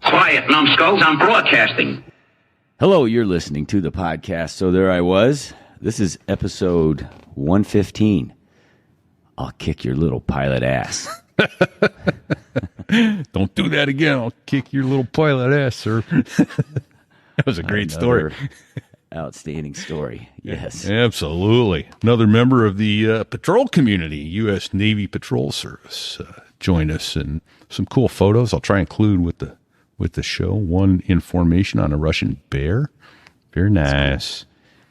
Quiet, numbskulls, I'm broadcasting. Hello, you're listening to the podcast. So there I was. This is episode 115. I'll kick your little pilot ass. Don't do that again. I'll kick your little pilot ass, sir. That was a great story. Outstanding story. Yes. Absolutely. Another member of the patrol community, U.S. Navy Patrol Service, joined us, and some cool photos I'll try and include with the show. One in formation on a Russian bear. Very nice.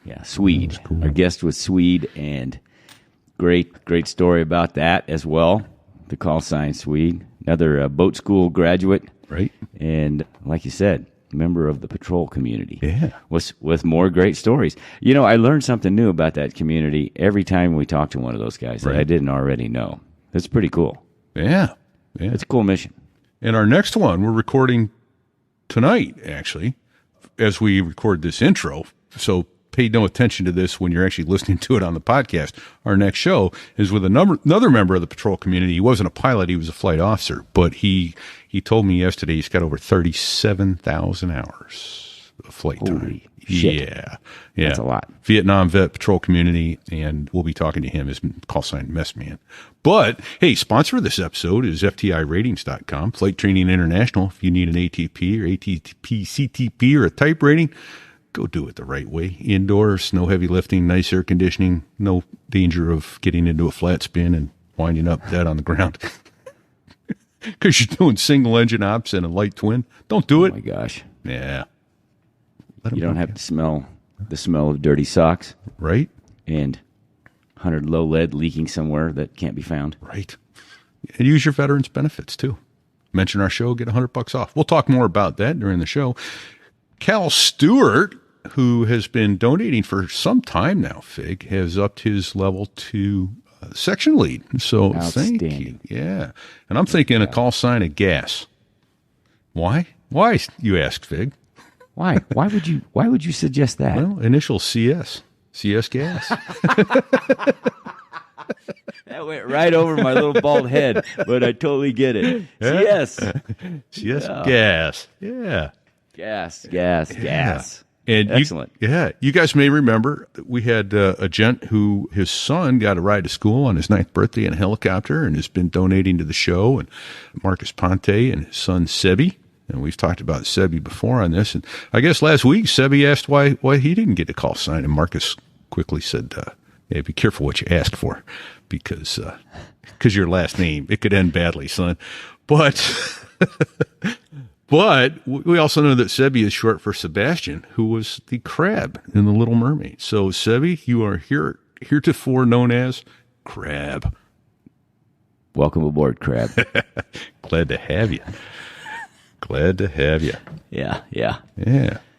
Yeah, Swede. Cool. Our guest was Swede, and great story about that as well. The call sign Swede. Another boat school graduate. Right. And like you said, member of the patrol community. Yeah. With more great stories. You know, I learned something new about that community every time we talk to one of those guys that I didn't already know. It's pretty cool. Yeah. It's a cool mission. And our next one, we're recording tonight, actually, as we record this intro. So pay no attention to this when you're actually listening to it on the podcast. Our next show is with another member of the patrol community. He wasn't a pilot. He was a flight officer. But he told me yesterday he's got over 37,000 hours of flight time. Holy shit. Yeah. That's a lot. Vietnam vet patrol community, and we'll be talking to him, his call sign Messman. But, hey, sponsor of this episode is FTIratings.com, Flight Training International. If you need an ATP or ATP CTP or a type rating, go do it the right way. Indoors, no heavy lifting, nice air conditioning, no danger of getting into a flat spin and winding up dead on the ground. Because you're doing single engine ops and a light twin. Don't do it. Oh my gosh. Yeah. You don't have to smell the smell of dirty socks. Right. And 100 low lead leaking somewhere that can't be found. Right. And use your veterans benefits too. Mention our show, get $100 off. We'll talk more about that during the show. Cal Stewart, who has been donating for some time now, Fig, has upped his level to section lead. So thank you. Yeah. And I'm thinking a call sign of gas. Why? Why, you ask, Fig? Why? Why would you suggest that? Well, initial CS. CS gas. That went right over my little bald head, but I totally get it. CS. CS gas. Yeah. Gas. And excellent. You guys may remember that we had a gent who his son got a ride to school on his 9th birthday in a helicopter and has been donating to the show. And Marcus Ponte and his son Sebi, and we've talked about Sebi before on this. And I guess last week Sebi asked why he didn't get a call sign, and Marcus quickly said, "Hey, be careful what you ask for, because your last name, it could end badly, son." But. But we also know that Sebi is short for Sebastian, who was the crab in The Little Mermaid. So, Sebi, you are heretofore known as Crab. Welcome aboard, Crab. Glad to have you. Yeah.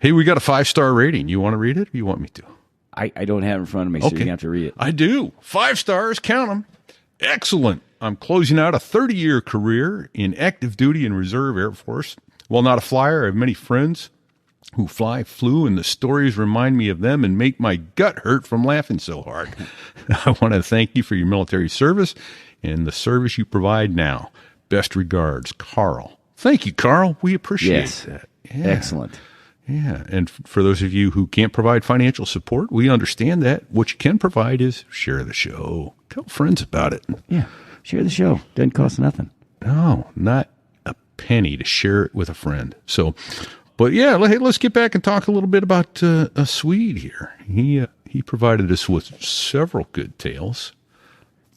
Hey, we got a 5-star rating. You want to read it, or you want me to? I don't have it in front of me, so you're going to have to read it. I do. 5 stars, count them. Excellent. I'm closing out a 30-year career in active duty and reserve Air Force. While not a flyer, I have many friends who flew, and the stories remind me of them and make my gut hurt from laughing so hard. I want to thank you for your military service and the service you provide now. Best regards, Carl. Thank you, Carl. We appreciate that. Yeah. Excellent. Yeah, and for those of you who can't provide financial support, we understand that. What you can provide is share the show. Tell friends about it. Yeah, share the show. Doesn't cost nothing. No, not a penny to share it with a friend. So, but yeah, let's get back and talk a little bit about a Swede here. He provided us with several good tales.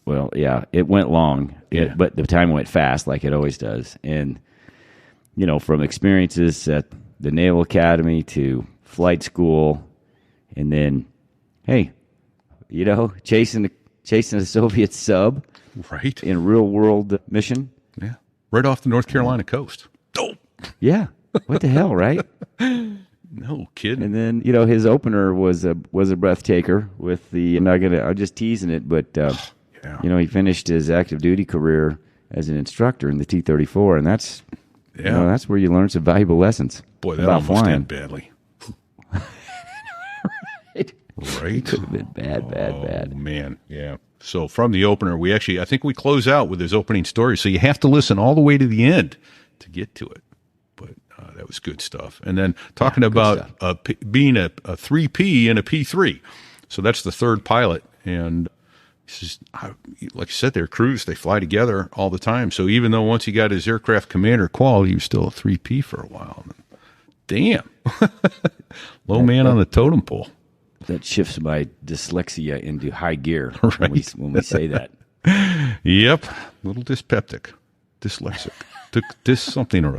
Well, yeah, it went long, but the time went fast, like it always does. And you know, from experiences at the Naval Academy to flight school, and then, hey, you know, chasing a Soviet sub, right, in a real world mission. Yeah, right off the North Carolina coast. Oh, yeah. What the hell, right? No kidding. And then, you know, his opener was a breath taker with the. I'm just teasing it, but you know, he finished his active duty career as an instructor in the T-34, and that's. Yeah. You know, that's where you learn some valuable lessons. Boy, that about almost flying. ended badly. Right? Could have been bad. Oh, man. Yeah. So from the opener, I think we close out with his opening story. So you have to listen all the way to the end to get to it. But that was good stuff. And then talking about being a 3P and a P3. So that's the third pilot. And it's just, like you said, their crews, they fly together all the time. So even though once he got his aircraft commander qual, he was still a 3P for a while. Damn. Low man on the totem pole. That shifts my dyslexia into high gear Right. when we say that. Yep. Little dyspeptic. Dyslexic. Something or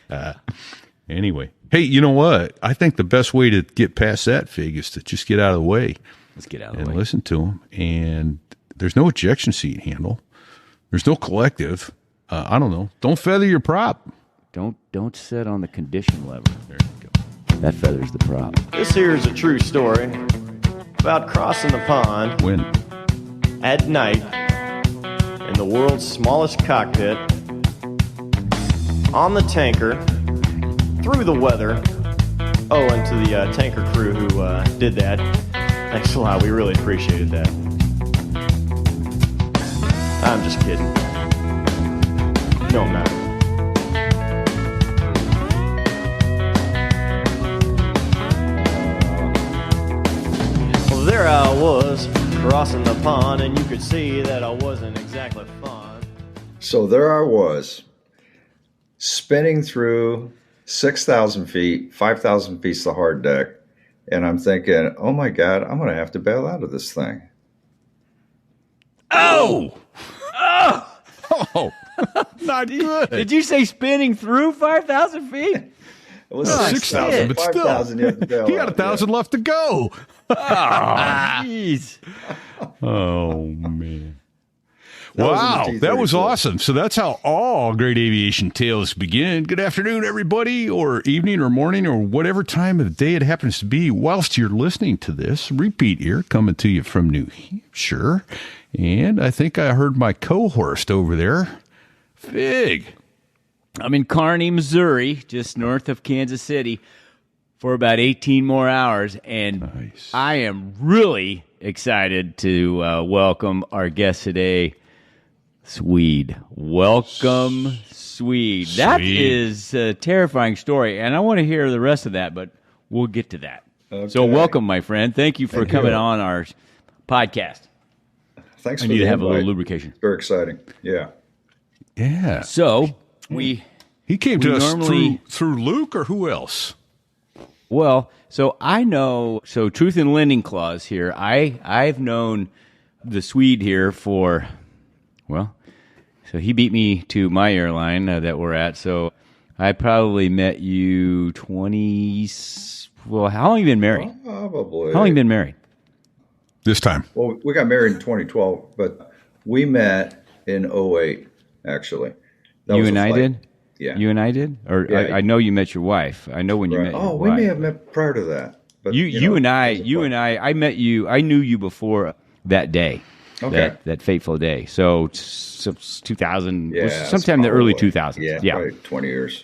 other. Anyway. Hey, you know what? I think the best way to get past that, Fig, is to just get out of the way. Let's get out of the and way. Listen to them. And there's no ejection seat handle. There's no collective. I don't know. Don't feather your prop. Don't sit on the condition lever. There you go. That feathers the prop. This here is a true story about crossing the pond When? at night in the world's smallest cockpit on the tanker through the weather. Oh, and to the tanker crew who did that, thanks a lot. We really appreciated that. I'm just kidding. No, I'm not. Well, there I was crossing the pond, and you could see that I wasn't exactly fun. So there I was, spinning through 6,000 feet, 5,000 feet the hard deck, and I'm thinking, oh my God, I'm going to have to bail out of this thing. Oh! Oh, not good. Did you say spinning through 5,000 feet? It was Oh, 6,000, but still, 5,000 you have to bail he got out, 1,000 left to go. Jeez. Oh, man. That was Wow, in the that was T-34. awesome. So that's how all great aviation tales begin. Good afternoon, everybody, or evening or morning or whatever time of the day it happens to be whilst you're listening to this. Repeat here, coming to you from New Hampshire. And I think I heard my co-host over there, Fig. I'm in Kearney, Missouri, just north of Kansas City, for about 18 more hours. And Nice. I am really excited to welcome our guest today, Swede. Welcome, Swede. That is a terrifying story, and I want to hear the rest of that, but we'll get to that. Okay. So welcome, my friend. Thank you for Thank coming you. on our podcast. Thanks I for need the to have a little invite. lubrication. Very exciting. Yeah. Yeah. So He came we to us normally- through Luke, or who else? Well, so I know, so Truth in Lending Clause here, I've known the Swede here for, well, so he beat me to my airline that we're at, so I probably met you 20, well, how long have you been married? Probably. How long have you been married? This time. Well, we got married in 2012, but we met in 2008, actually. That You was and a I flight. did? Yeah. You and I did? Or Yeah. I know you met your wife. I know when you Right. met your Oh, wife. we may have met prior to that. But, You know, and I, it was a flight. I met you, I knew you before that day. Okay. That fateful day. So, it's 2000, Yeah, was it's sometime in the early probably- 2000s. Yeah, probably 20 years.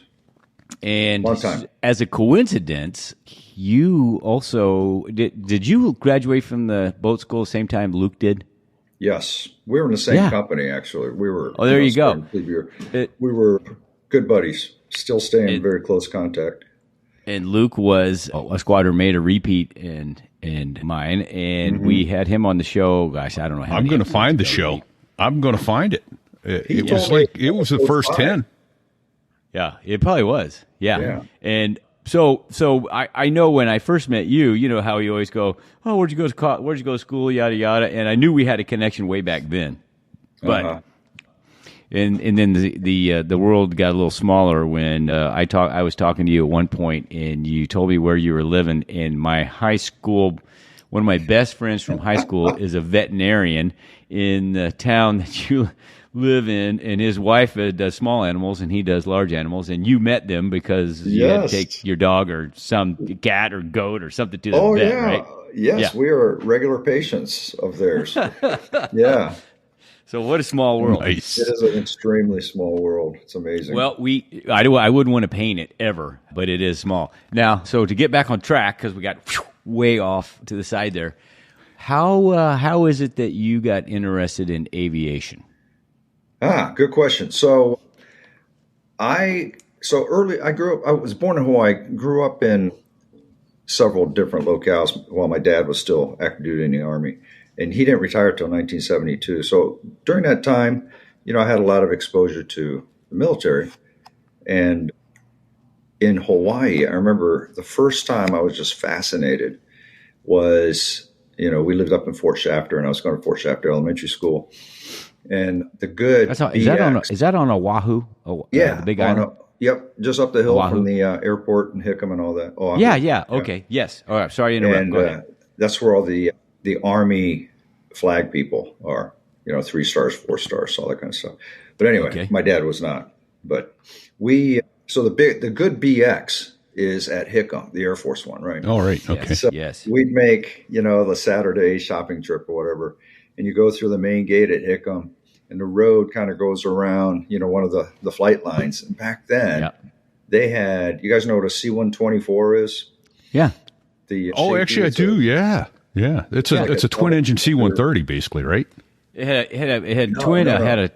And Long time. as a coincidence, you also did you graduate from the boat school the same time Luke did? Yes. We were in the same Yeah. company, actually. We were. Oh, there you go. We were good buddies, still staying in very close contact. And Luke was a squadron mate, a repeat, and mine, and we had him on the show. Gosh, I don't know how. I'm many going to find the episodes show. ago. I'm going to find it. It told was me like, it was the first 10. Yeah, it probably was. Yeah. Yeah. And so I know when I first met you, you know how you always go, oh, where'd you go to school, yada yada, and I knew we had a connection way back then, but Uh-huh. and then the world got a little smaller when I was talking to you at one point, and you told me where you were living. In my high school, one of my best friends from high school is a veterinarian in the town that you live in, and his wife does small animals and he does large animals, and you met them because you had to Yes. take your dog or some cat or goat or something to the Oh, vet, yeah. right? Yes, Yeah. we are regular patients of theirs. Yeah. So what a small world. Nice. It is an extremely small world. It's amazing. Well, I wouldn't want to paint it ever, but it is small. Now, so to get back on track, because we got way off to the side there, how is it that you got interested in aviation? good question. So I So early, I was born in Hawaii, grew up in several different locales while my dad was still active duty in the Army. And he didn't retire until 1972. So during that time, I had a lot of exposure to the military. And in Hawaii, I remember the first time I was just fascinated was, we lived up in Fort Shafter, and I was going to Fort Shafter Elementary School. And the good is that on Oahu? Yeah. The big island? Yep, just up the hill Oahu. From the airport and Hickam and all that. Oahu. Yeah. Okay. Yes. All right. Sorry to interrupt. And Go ahead. that's where all the Army flag people are. 3 stars, 4 stars, all that kind of stuff. But anyway, My dad was not. But so the good BX is at Hickam, the Air Force one, right? Oh, right. Okay. Yes. So yes. we'd make, the Saturday shopping trip or whatever, and you go through the main gate at Hickam, and the road kind of goes around, one of the flight lines. And back then, they had, you guys know what a C-124 is? Yeah. Actually, I do. Yeah. It's a twin engine C-130, basically, right? It had twin. No. Had a.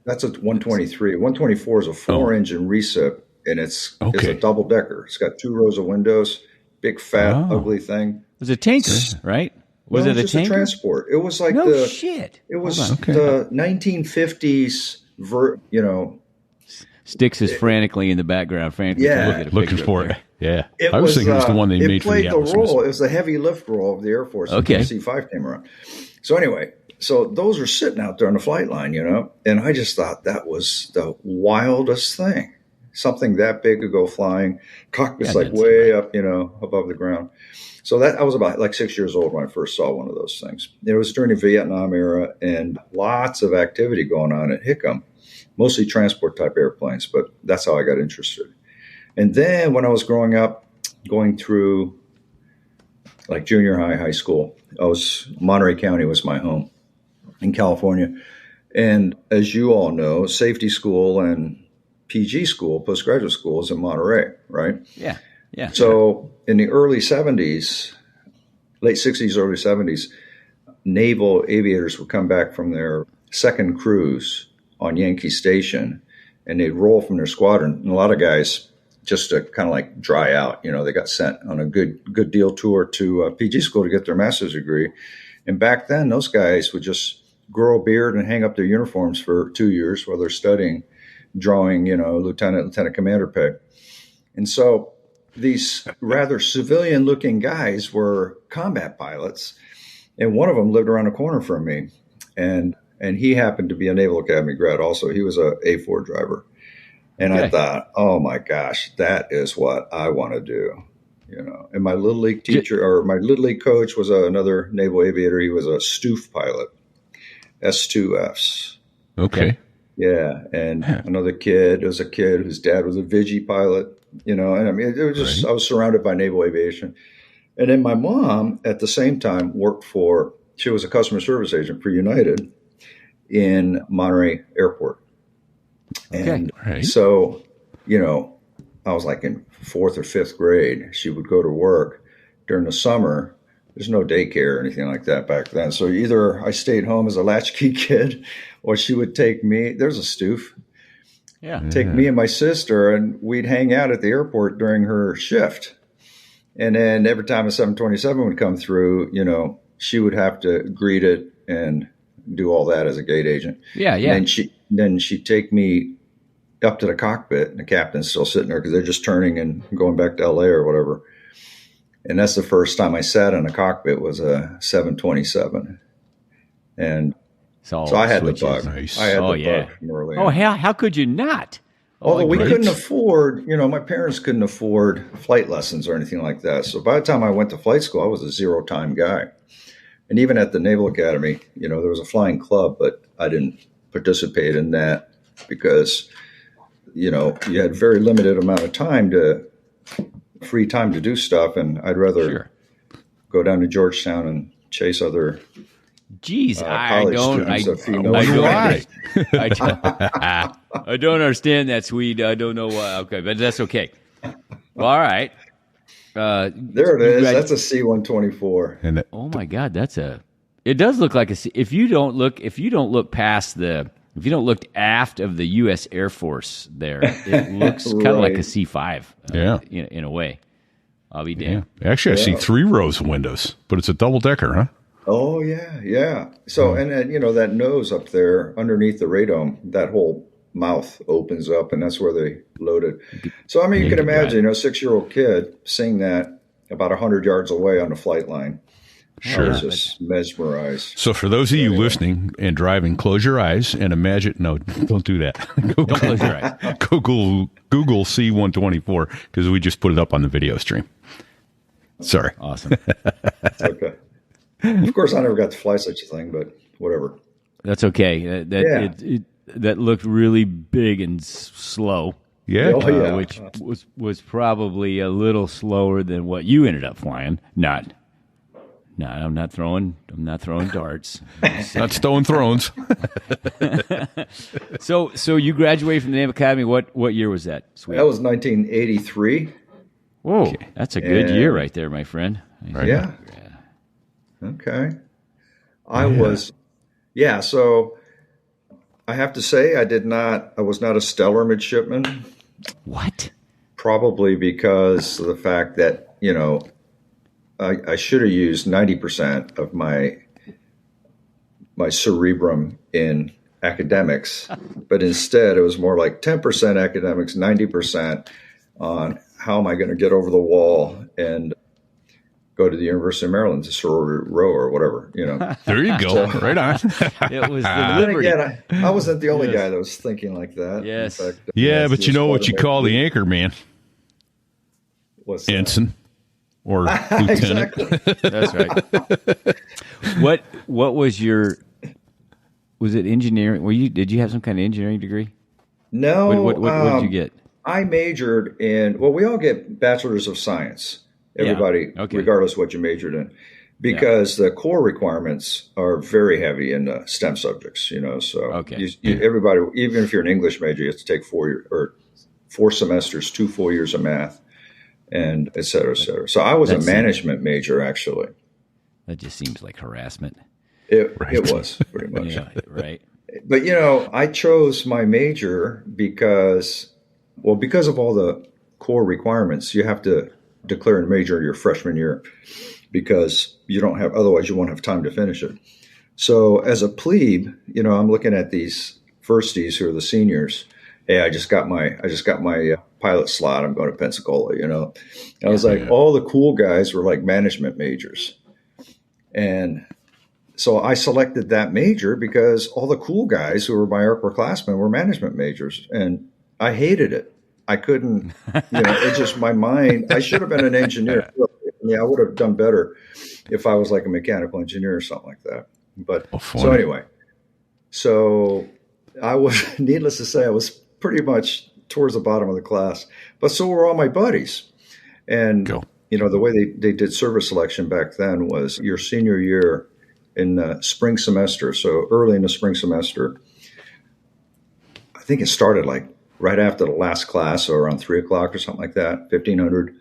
That's a 123. 124 is a 4-engine recip, and it's a double decker. It's got 2 rows of windows, big fat ugly thing. It was a tanker, right? Was it a just tanker? A transport. It was like shit. It was the 1950s. Sticks is frantically in the background, looking for it. Yeah, I was thinking it was the one they made for the It played the role. It was the heavy lift role of the Air Force. Okay, C-5 came around. So anyway, those are sitting out there on the flight line, and I just thought that was the wildest thing. Something that big could go flying. Cockpit's way up, above the ground. So I was about 6 years old when I first saw one of those things. It was during the Vietnam era, and lots of activity going on at Hickam, mostly transport type airplanes, but that's how I got interested. And then when I was growing up, going through junior high school, Monterey County was my home in California. And as you all know, safety school and PG school, postgraduate school, is in Monterey, right? Yeah. So in the early 70s, late 60s, early 70s, naval aviators would come back from their second cruise on Yankee Station, and they'd roll from their squadron. And a lot of guys, just to kind of dry out, they got sent on a good deal tour to PG school to get their master's degree. And back then, those guys would just grow a beard and hang up their uniforms for 2 years while they're studying, drawing, lieutenant commander pay. And so these rather civilian-looking guys were combat pilots, and one of them lived around the corner from me, and he happened to be a Naval Academy grad also. He was a A4 driver. And I thought, oh my gosh, that is what I want to do. And my little league teacher or my little league coach was another naval aviator. He was a Stoof pilot, S2Fs. Okay. Yeah. And another kid, there was a kid whose dad was a Vigi pilot, and I mean, it was just, I was surrounded by naval aviation. And then my mom at the same time she was a customer service agent for United in Monterey Airport. And so, I was in 4th or 5th grade. She would go to work during the summer. There's no daycare or anything like that back then. So either I stayed home as a latchkey kid, or she would take me. There's a Stoof. Yeah. Take me and my sister, and we'd hang out at the airport during her shift. And then every time a 727 would come through, she would have to greet it and do all that as a gate agent. Yeah. And then she'd take me up to the cockpit, and the captain's still sitting there because they're just turning and going back to LA or whatever. And that's the first time I sat in a cockpit was a 727. And so I had the bug. Nice. I had the bug from early on. Oh, how could you not? Although we couldn't afford, my parents couldn't afford flight lessons or anything like that. So by the time I went to flight school, I was a 0-time guy. And even at the Naval Academy, there was a flying club, but I didn't participate in that because, you had very limited amount of free time to do stuff. And I'd rather go down to Georgetown and chase other I don't understand that, Swede. I don't know why. Okay, but that's okay. Well, all right. There it is. That's a C-124. Oh my God, it does look like a C. If you don't look past the If you don't look aft of the U.S. Air Force there, it looks kind of like a C-5. In a way. I'll be damned. Yeah. Actually, I see 3 rows of windows, but it's a double-decker, huh? Oh, yeah. So, and then, that nose up there underneath the radome, that whole mouth opens up, and that's where they load it. So, I mean, you can imagine, a 6-year-old kid seeing that about 100 yards away on the flight line. Sure. I was just mesmerized. So for those of you listening and driving, close your eyes and imagine. No, don't do that. Don't close your eyes. Google C-124 because we just put it up on the video stream. Sorry. Awesome. Okay. Of course, I never got to fly such a thing, but whatever. That's okay. That looked really big and slow. Yeah. Which was probably a little slower than what you ended up flying. No, I'm not throwing darts. Not stone thrones. So you graduated from the Naval Academy. What year was that? Swede? That was 1983. Whoa, okay. That's a good year right there, my friend. Right. Yeah. Okay. I was. Yeah. So I have to say, I was not a stellar midshipman. What? Probably because of the fact that I should have used 90% of my cerebrum in academics, but instead it was more like 10% academics, 90% on how am I going to get over the wall and go to the University of Maryland to sorority row or whatever, There you go. Right on. It was the liberty. Again, I wasn't the only guy that was thinking like that. Yes. In fact, but you know what you call the anchor man? What's that? Ensign. Or lieutenant. That's right. What was was it engineering? Did you have some kind of engineering degree? No. What did you get? I majored in, we all get bachelors of science. Everybody, regardless of what you majored in, because the core requirements are very heavy in the STEM subjects, so everybody, even if you're an English major, you have to take 4 semesters, 2 full years of math. And et cetera, et cetera. So I was a management major, actually. That just seems like harassment. It was pretty much. Yeah, right. But, I chose my major because of all the core requirements, you have to declare a major your freshman year because otherwise you won't have time to finish it. So as a plebe, I'm looking at these firsties who are the seniors. Hey, I just got my pilot slot. I'm going to Pensacola, I was like, all the cool guys were like management majors. And so I selected that major because all the cool guys who were my upperclassmen were management majors. And I hated it. I couldn't, it's just my mind. I should have been an engineer. I would have done better if I was like a mechanical engineer or something like that. But so anyway, I was, needless to say, I was pretty much towards the bottom of the class, but so were all my buddies. And, the way they did service selection back then was your senior year in the spring semester. So early in the spring semester, I think it started like right after the last class or around 3:00 or something like that, 1500.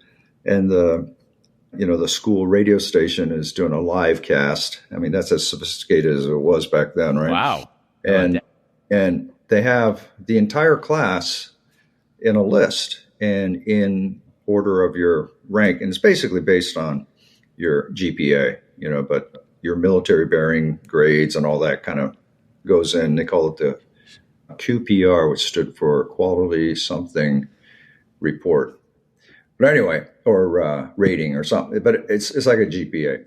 And the school radio station is doing a live cast. I mean, that's as sophisticated as it was back then, right? Wow. And they have the entire class in a list and in order of your rank. And it's basically based on your GPA, but your military bearing grades and all that kind of goes in. They call it the QPR, which stood for Quality Something Report. But anyway, or rating or something. But it's like a GPA.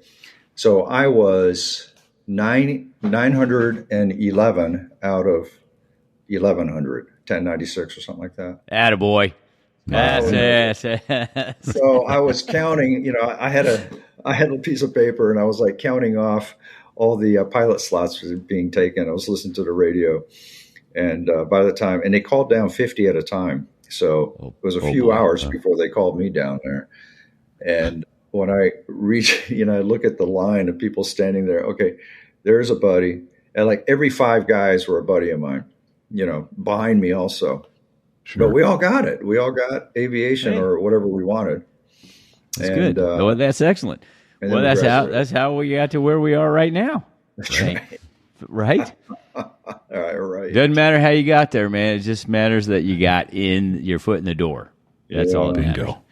So I was 911 out of 1100, 1096 or something like that. Attaboy. That's So I was counting, I had a piece of paper and I was like counting off all the pilot slots being taken. I was listening to the radio. And by the time, and they called down 50 at a time. So it was a few hours before they called me down there. And when I reach, I look at the line of people standing there. Okay, there's a buddy. And like every 5 guys were a buddy of mine, behind me also. Sure. But we all got it. We all got aviation or whatever we wanted. That's good. Well, that's excellent. Well, that's how we got to where we are right now. That's right. Right? Right. Doesn't matter how you got there, man. It just matters that you got in your foot in the door. That's all that matters. Bingo.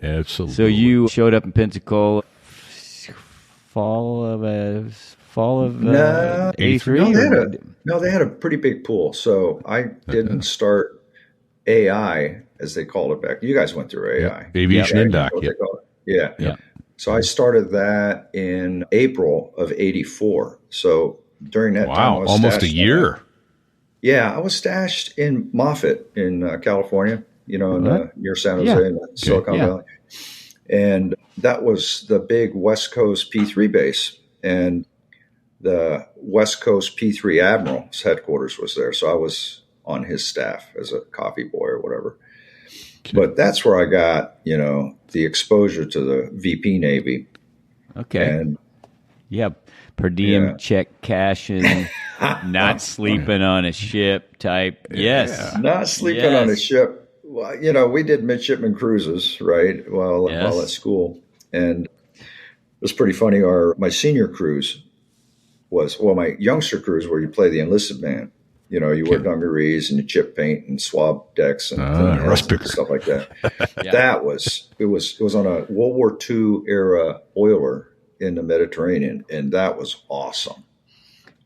Absolutely. So you showed up in Pensacola fall of No, 83? they had a pretty big pool. So I didn't start AI, as they called it back. You guys went through AI. Aviation Yeah. Indoc. What Yeah. they call it. Yeah. Yeah. So I started that in April of 84. So during that time, I Wow. was Almost a stashed year. I was stashed in Moffett in California, near San Jose in Silicon Valley. And that was the big West Coast P3 base. And the West Coast P3 Admiral's headquarters was there. So I was on his staff as a coffee boy or whatever. Okay. But that's where I got, the exposure to the VP Navy. Okay. And per diem check cashing, not sleeping on a ship type. Yes. Not sleeping on a ship. Well, we did Midshipman Cruises, right, while at school. And it was pretty funny. My senior cruise my youngster cruise where you play the enlisted man. You wear dungarees and you chip paint and swab decks and rust picker. stuff like that. It was on a World War II era oiler in the Mediterranean, and that was awesome.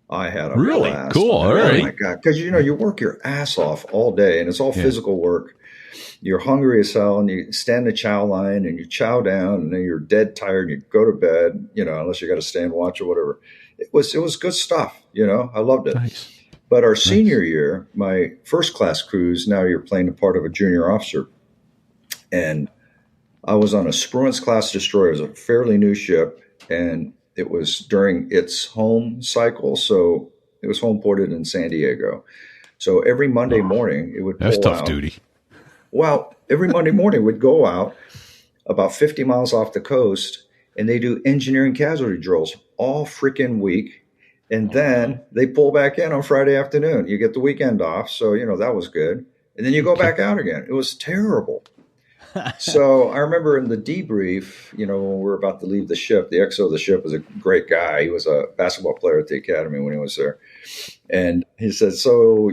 I had a really blast. cool. All right. Oh my God, because you work your ass off all day, and it's all physical work. You're hungry as hell, and you stand the chow line, and you chow down, and then you're dead tired, and you go to bed. Unless you got to stand watch or whatever. It was good stuff. I loved it. Nice. But our senior year, my first class cruise, now you're playing the part of a junior officer. And I was on a Spruance class destroyer. It was a fairly new ship, and it was during its home cycle. So it was home ported in San Diego. So every Monday morning, it would pull That's tough out. duty. Well, every Monday morning, we'd go out about 50 miles off the coast, and they do engineering casualty drills all freaking week. And then they pull back in on Friday afternoon. You get the weekend off. So, that was good. And then you go back out again. It was terrible. So I remember in the debrief, when we were about to leave the ship, the XO of the ship was a great guy. He was a basketball player at the academy when he was there. And he said, so,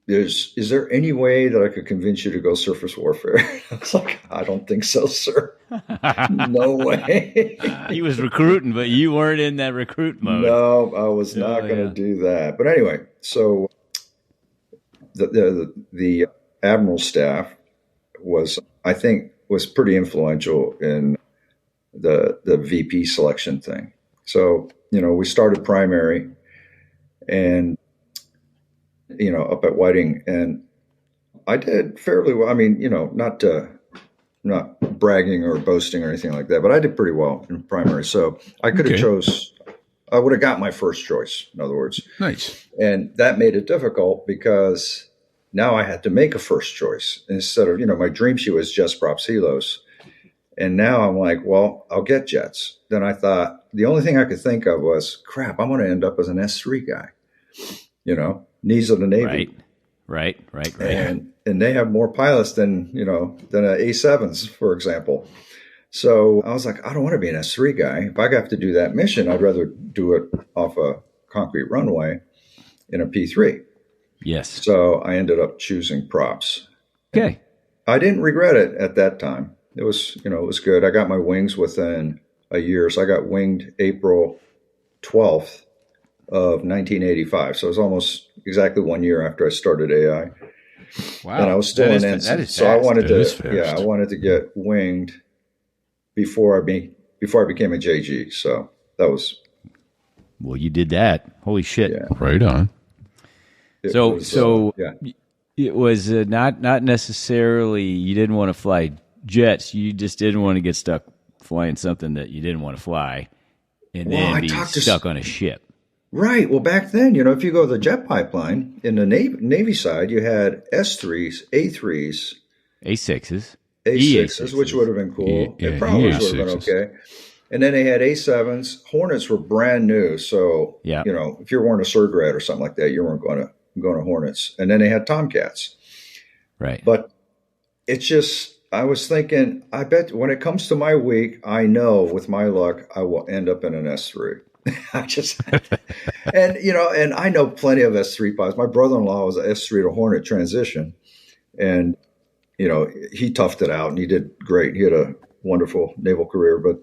is there any way that I could convince you to go surface warfare? I was like, I don't think so, sir. No way. He was recruiting, but you weren't in that recruit mode. No, I was not going to do that. But anyway, so the Admiral Staff was pretty influential in the VP selection thing. So, we started primary and up at Whiting, and I did fairly well. I mean, not bragging or boasting or anything like that, but I did pretty well in primary. So I could have I would have got my first choice, in other words. Nice. And that made it difficult because now I had to make a first choice instead of, my dream sheet was just props helos. And now I'm like, well, I'll get jets. Then I thought the only thing I could think of was, crap, I'm going to end up as an S3 guy, needs of the Navy. Right. And they have more pilots than A7s, for example. So I was like, I don't want to be an S3 guy. If I have to do that mission, I'd rather do it off a concrete runway in a P3. Yes. So I ended up choosing props. Okay. I didn't regret it at that time. It was, it was good. I got my wings within a year. So I got winged April 12th of 1985. So it was almost exactly 1 year after I started AI. Wow. And I was still in ensign. So I wanted I wanted to get winged before I became a JG. So that was. Well, you did that. Holy shit. Yeah. Right on. It was not necessarily you didn't want to fly jets. You just didn't want to get stuck flying something that you didn't want to fly and then be stuck on a ship. Right. Well, back then, if you go to the jet pipeline in the Navy side, you had S3s, A3s, A6s, A6s, which would have been cool. It probably would have been okay. And then they had A7s. Hornets were brand new. So, if you're wearing a Surgrad or something like that, you weren't going to Hornets. And then they had Tomcats. Right. But it's just, I was thinking, I bet when it comes to my week, I know with my luck, I will end up in an S3. I just, and and I know plenty of S3 pilots. My brother-in-law was an S3 to Hornet transition, and he toughed it out and he did great. He had a wonderful naval career, but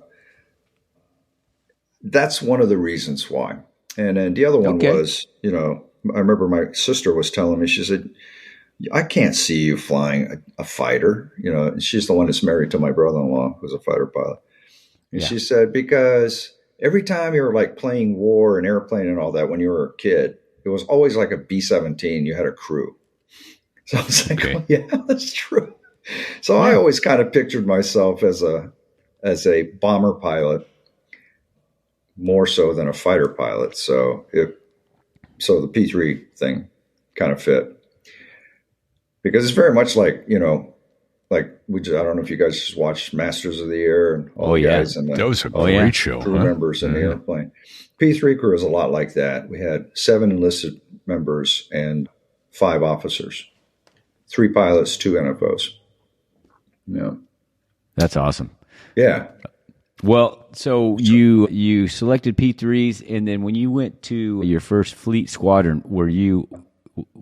that's one of the reasons why. And then the other one was, I remember my sister was telling me, she said, I can't see you flying a fighter. And she's the one that's married to my brother-in-law, who's a fighter pilot. And she said, because every time you were like playing war and airplane and all that when you were a kid, it was always like a B-17. You had a crew. So I was like, oh, yeah, that's true. So I always kind of pictured myself as a bomber pilot more so than a fighter pilot. So the P3 thing kind of fit. Because it's very much like, like I don't know if you guys just watched Masters of the Air and all the guys and that was a great show. Crew members in the airplane. P3 crew is a lot like that. We had 7 enlisted members and 5 officers, 3 pilots, 2 NFOs. Yeah, that's awesome. Yeah. Well, so you selected P3s, and then when you went to your first fleet squadron, where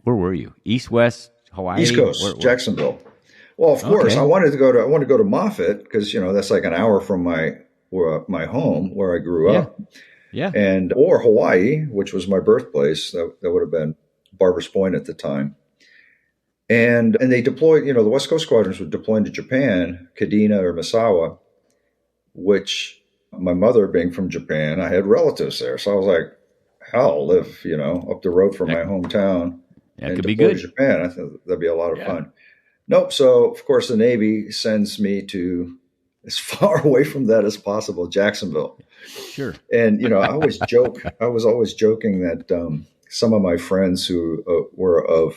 were you? East, West, Hawaii, East Coast, Jacksonville. Well, of course, I wanted to go to Moffett because that's like an hour from my home where I grew up. Yeah. And or Hawaii, which was my birthplace. That would have been Barbers Point at the time. And they deployed. The West Coast squadrons would deploy into Japan, Kadena or Misawa, which my mother being from Japan, I had relatives there, so I was like, hell, I'll live up the road from my hometown. That could be good. To Japan, I thought that'd be a lot of fun. Nope. So, of course, the Navy sends me to as far away from that as possible, Jacksonville. Sure. And, I always joke. I was always joking that some of my friends who were of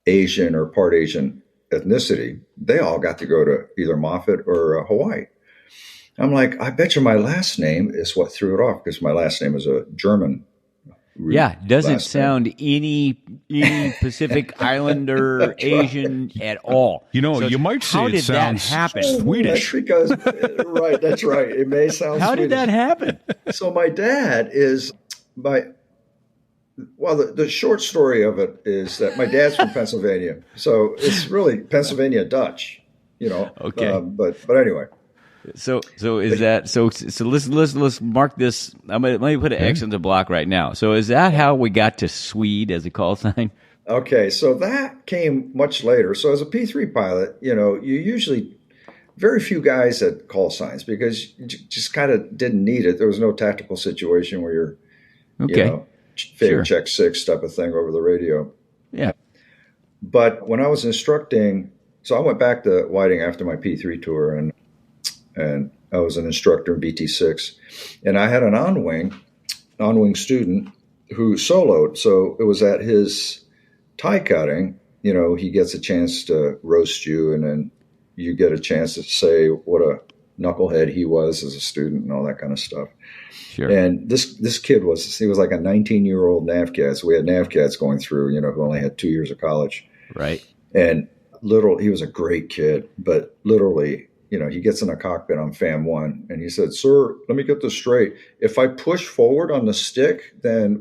Asian or part Asian ethnicity, they all got to go to either Moffett or Hawaii. I'm like, I bet you my last name is what threw it off because my last name is a German. Doesn't sound any Pacific Islander Asian at all. You might say it sounds Swedish. That's because, right, that's right. It may sound How Swedish. did that happen? So my dad is the short story of it is that my dad's from Pennsylvania. So it's really Pennsylvania Dutch, Okay. But anyway. So is that so? Let's mark this. Let me put an X in the block right now. So is that how we got to Swede as a call sign? Okay, so that came much later. So as a P3 pilot, you usually very few guys had call signs because you just kind of didn't need it. There was no tactical situation where you're favorite check 6 type of thing over the radio. Yeah. But when I was instructing, so I went back to Whiting after my P3 tour and I was an instructor in BT6, and I had an on-wing student who soloed. So it was at his tie cutting, he gets a chance to roast you, and then you get a chance to say what a knucklehead he was as a student and all that kind of stuff. Sure. And this kid he was like a 19-year-old NAVCAD. So we had NAVCADs going through, who only had 2 years of college. Right. And he was a great kid, but literally, he gets in a cockpit on FAM 1 and he said, "Sir, let me get this straight. If I push forward on the stick, then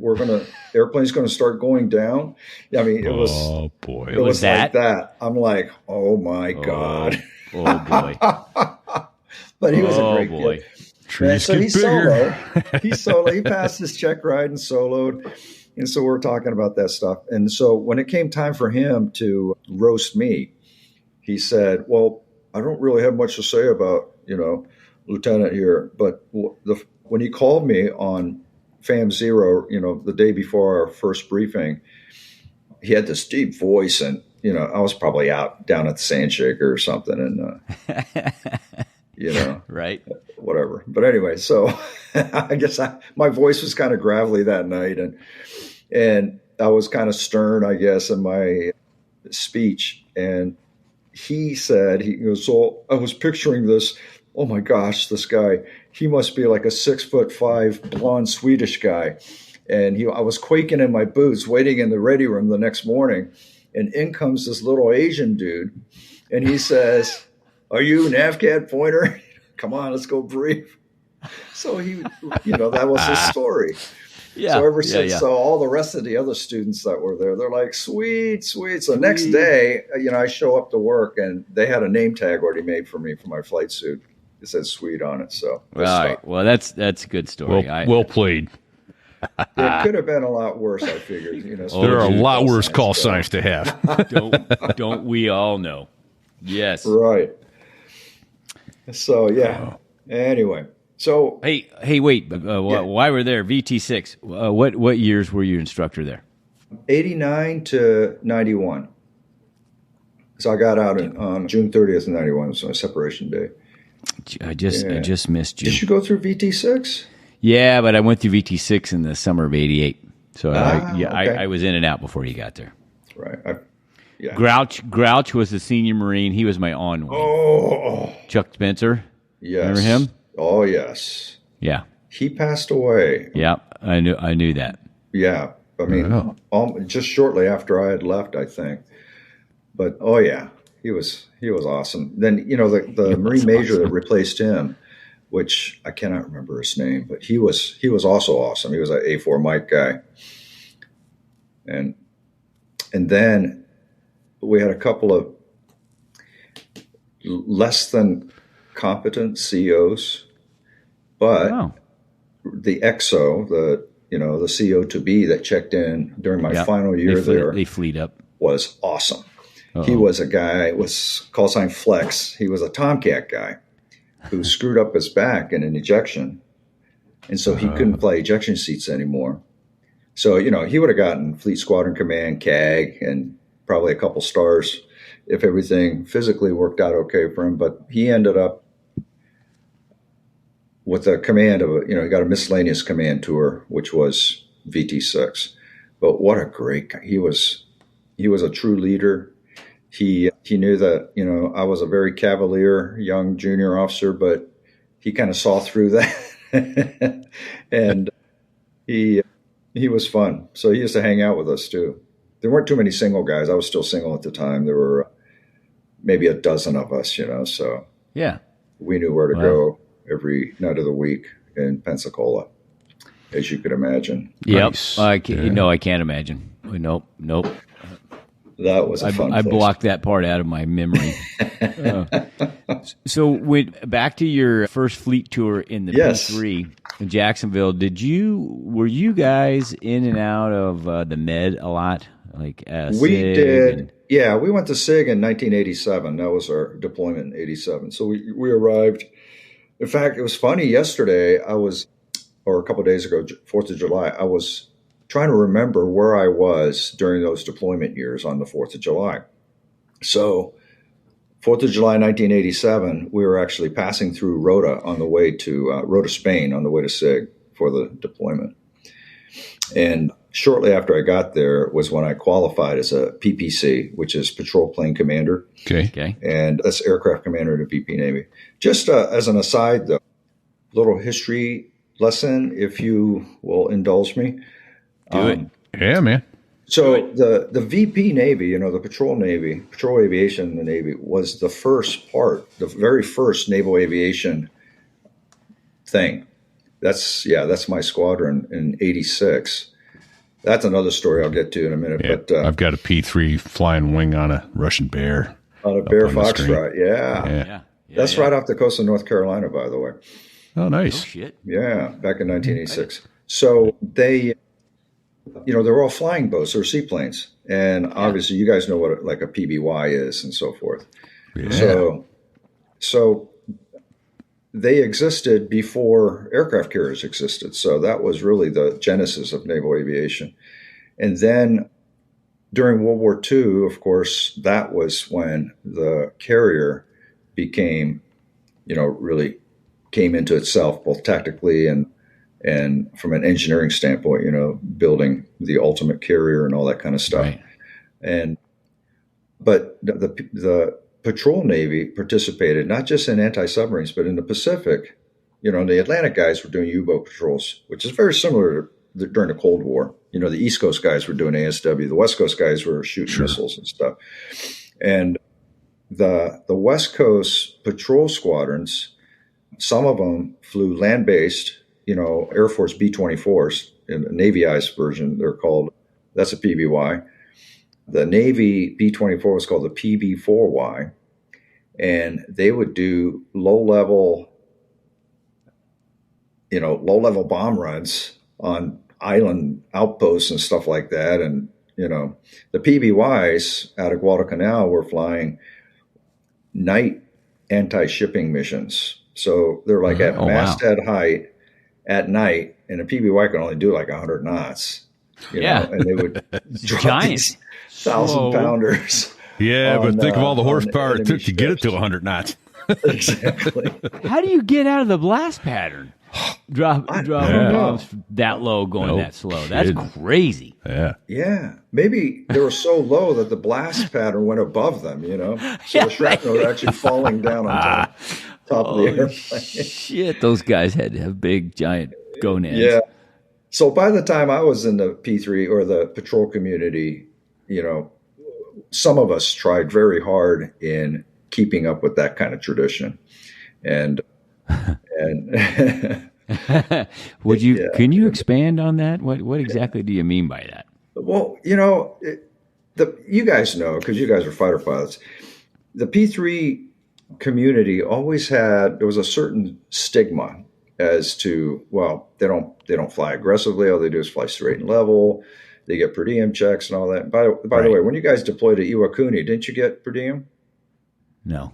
airplane's going to start going down." I mean, it was, oh boy, it was that? like that. I'm like, oh my God. Oh boy. But he was a great kid. Trees so get he bigger. soloed. He passed his check ride and soloed. And so we're talking about that stuff. And so when it came time for him to roast me, he said, "Well, I don't really have much to say about, Lieutenant here, but when he called me on FAM 0, the day before our first briefing, he had this deep voice and, I was probably out down at the Sandshaker or something and, right. Whatever. But anyway, so I guess my voice was kind of gravelly that night and I was kind of stern, I guess, in my speech. And he said, he goes, "So I was picturing this. Oh my gosh, this guy, he must be like a 6'5" blonde Swedish guy." And I was quaking in my boots, waiting in the ready room the next morning. And in comes this little Asian dude. And he says, "Are you NAVCAD pointer? Come on, let's go brief." So he, that was his story. Yeah. So ever since, yeah. so all the rest of the other students that were there, they're like, sweet. So next day, I show up to work and they had a name tag already made for me for my flight suit. It said Swede on it. So all right. Well, that's a good story. Well played. It could have been a lot worse, I figured. There are a lot worse call signs to have. Don't we all know? Yes. Right. So, yeah. Anyway. So hey, wait. Why we're there? VT6. What years were you instructor there? 89 to 91. So I got out on June 30th of 91. So my separation day. I just missed you. Did you go through VT6? Yeah, but I went through VT6 in the summer of '88. So okay. I was in and out before you got there. Right. Yeah. Grouch was the senior Marine. He was my on wing. Oh. Chuck Spencer. Yes. Remember him? Oh, yes. Yeah. He passed away. Yeah, I knew that. Yeah. I mean, just shortly after I had left, I think. But, oh, yeah, he was awesome. Then, the Marine Major that replaced him, which I cannot remember his name, but he was also awesome. He was an A4 Mike guy. And then we had a couple of less than competent COs, but the XO, the CO to be that checked in during my final year there, they fleet up, was awesome. He was a guy was call sign Flex. He was a Tomcat guy who screwed up his back in an ejection, and so he couldn't fly ejection seats anymore. So he would have gotten Fleet Squadron Command, CAG, and probably a couple stars if everything physically worked out okay for him. But he ended up with a command of he got a miscellaneous command tour, which was VT6. But what a great guy. He was a true leader. He knew that, I was a very cavalier young junior officer, but he kind of saw through that. And he was fun. So he used to hang out with us too. There weren't too many single guys. I was still single at the time. There were maybe a dozen of us, so yeah, we knew where to go every night of the week in Pensacola, as you could imagine. Yep. Nice. I can't imagine. Nope. That was a fun place. I blocked that part out of my memory. So back to your first fleet tour in the P3 in Jacksonville, were you guys in and out of the Med a lot? Like we Sig did. Yeah, we went to Sig in 1987. That was our deployment in 87. So we arrived. In fact, it was funny. Yesterday, or a couple of days ago, 4th of July, I was trying to remember where I was during those deployment years on the 4th of July. So 4th of July, 1987, we were actually passing through Rota on the way to Rota, Spain, on the way to Sig for the deployment. And shortly after I got there was when I qualified as a PPC, which is Patrol Plane Commander. Okay. And that's Aircraft Commander in the VP Navy. Just as an aside, though, little history lesson, if you will indulge me. Do it. Yeah, man. So the VP Navy, the Patrol Navy, Patrol Aviation in the Navy, was the very first naval aviation thing. That's my squadron in 86. That's another story I'll get to in a minute. Yeah, but I've got a P3 flying wing on a Russian Bear. On a Bear Foxtrot, yeah. That's right off the coast of North Carolina, by the way. Oh, nice. Oh, shit. Yeah, back in 1986. So they, they're all flying boats or seaplanes. And obviously you guys know what a PBY is and so forth. Yeah. So they existed before aircraft carriers existed. So that was really the genesis of naval aviation. And then during World War II, of course, that was when the carrier became, really came into itself, both tactically and from an engineering standpoint, building the ultimate carrier and all that kind of stuff. Right. But the Patrol Navy participated not just in anti-submarines, but in the Pacific. The Atlantic guys were doing U-boat patrols, which is very similar to during the Cold War. The East Coast guys were doing ASW. The West Coast guys were shooting missiles and stuff. And the West Coast patrol squadrons some of them flew land-based, Air Force B-24s, in the Navyized version, they're called, that's a PBY. The Navy B-24 was called the PB-4Y, and they would do low-level bomb runs on island outposts and stuff like that. And, the PBYs out of Guadalcanal were flying night anti-shipping missions. So they're like at masthead height at night, and a PBY can only do like 100 knots. And they would drop these 1,000-pounders. Yeah, but think of all the horsepower it took to get it to 100 knots. Exactly. How do you get out of the blast pattern? Drop bombs that low, going that slow. That's crazy. Yeah. Yeah. Maybe they were so low that the blast pattern went above them, So the shrapnel was actually falling down on top of the airplane. Shit, those guys had to have big, giant gonads. Yeah. So by the time I was in the P3 or the patrol community, some of us tried very hard in keeping up with that kind of tradition. And can you expand on that? What exactly do you mean by that? Well, you guys know, because you guys are fighter pilots, the P3 community always there was a certain stigma as to, well, they don't fly aggressively. All they do is fly straight and level. They get per diem checks and all that. By the way, when you guys deployed at Iwakuni, didn't you get per diem? No.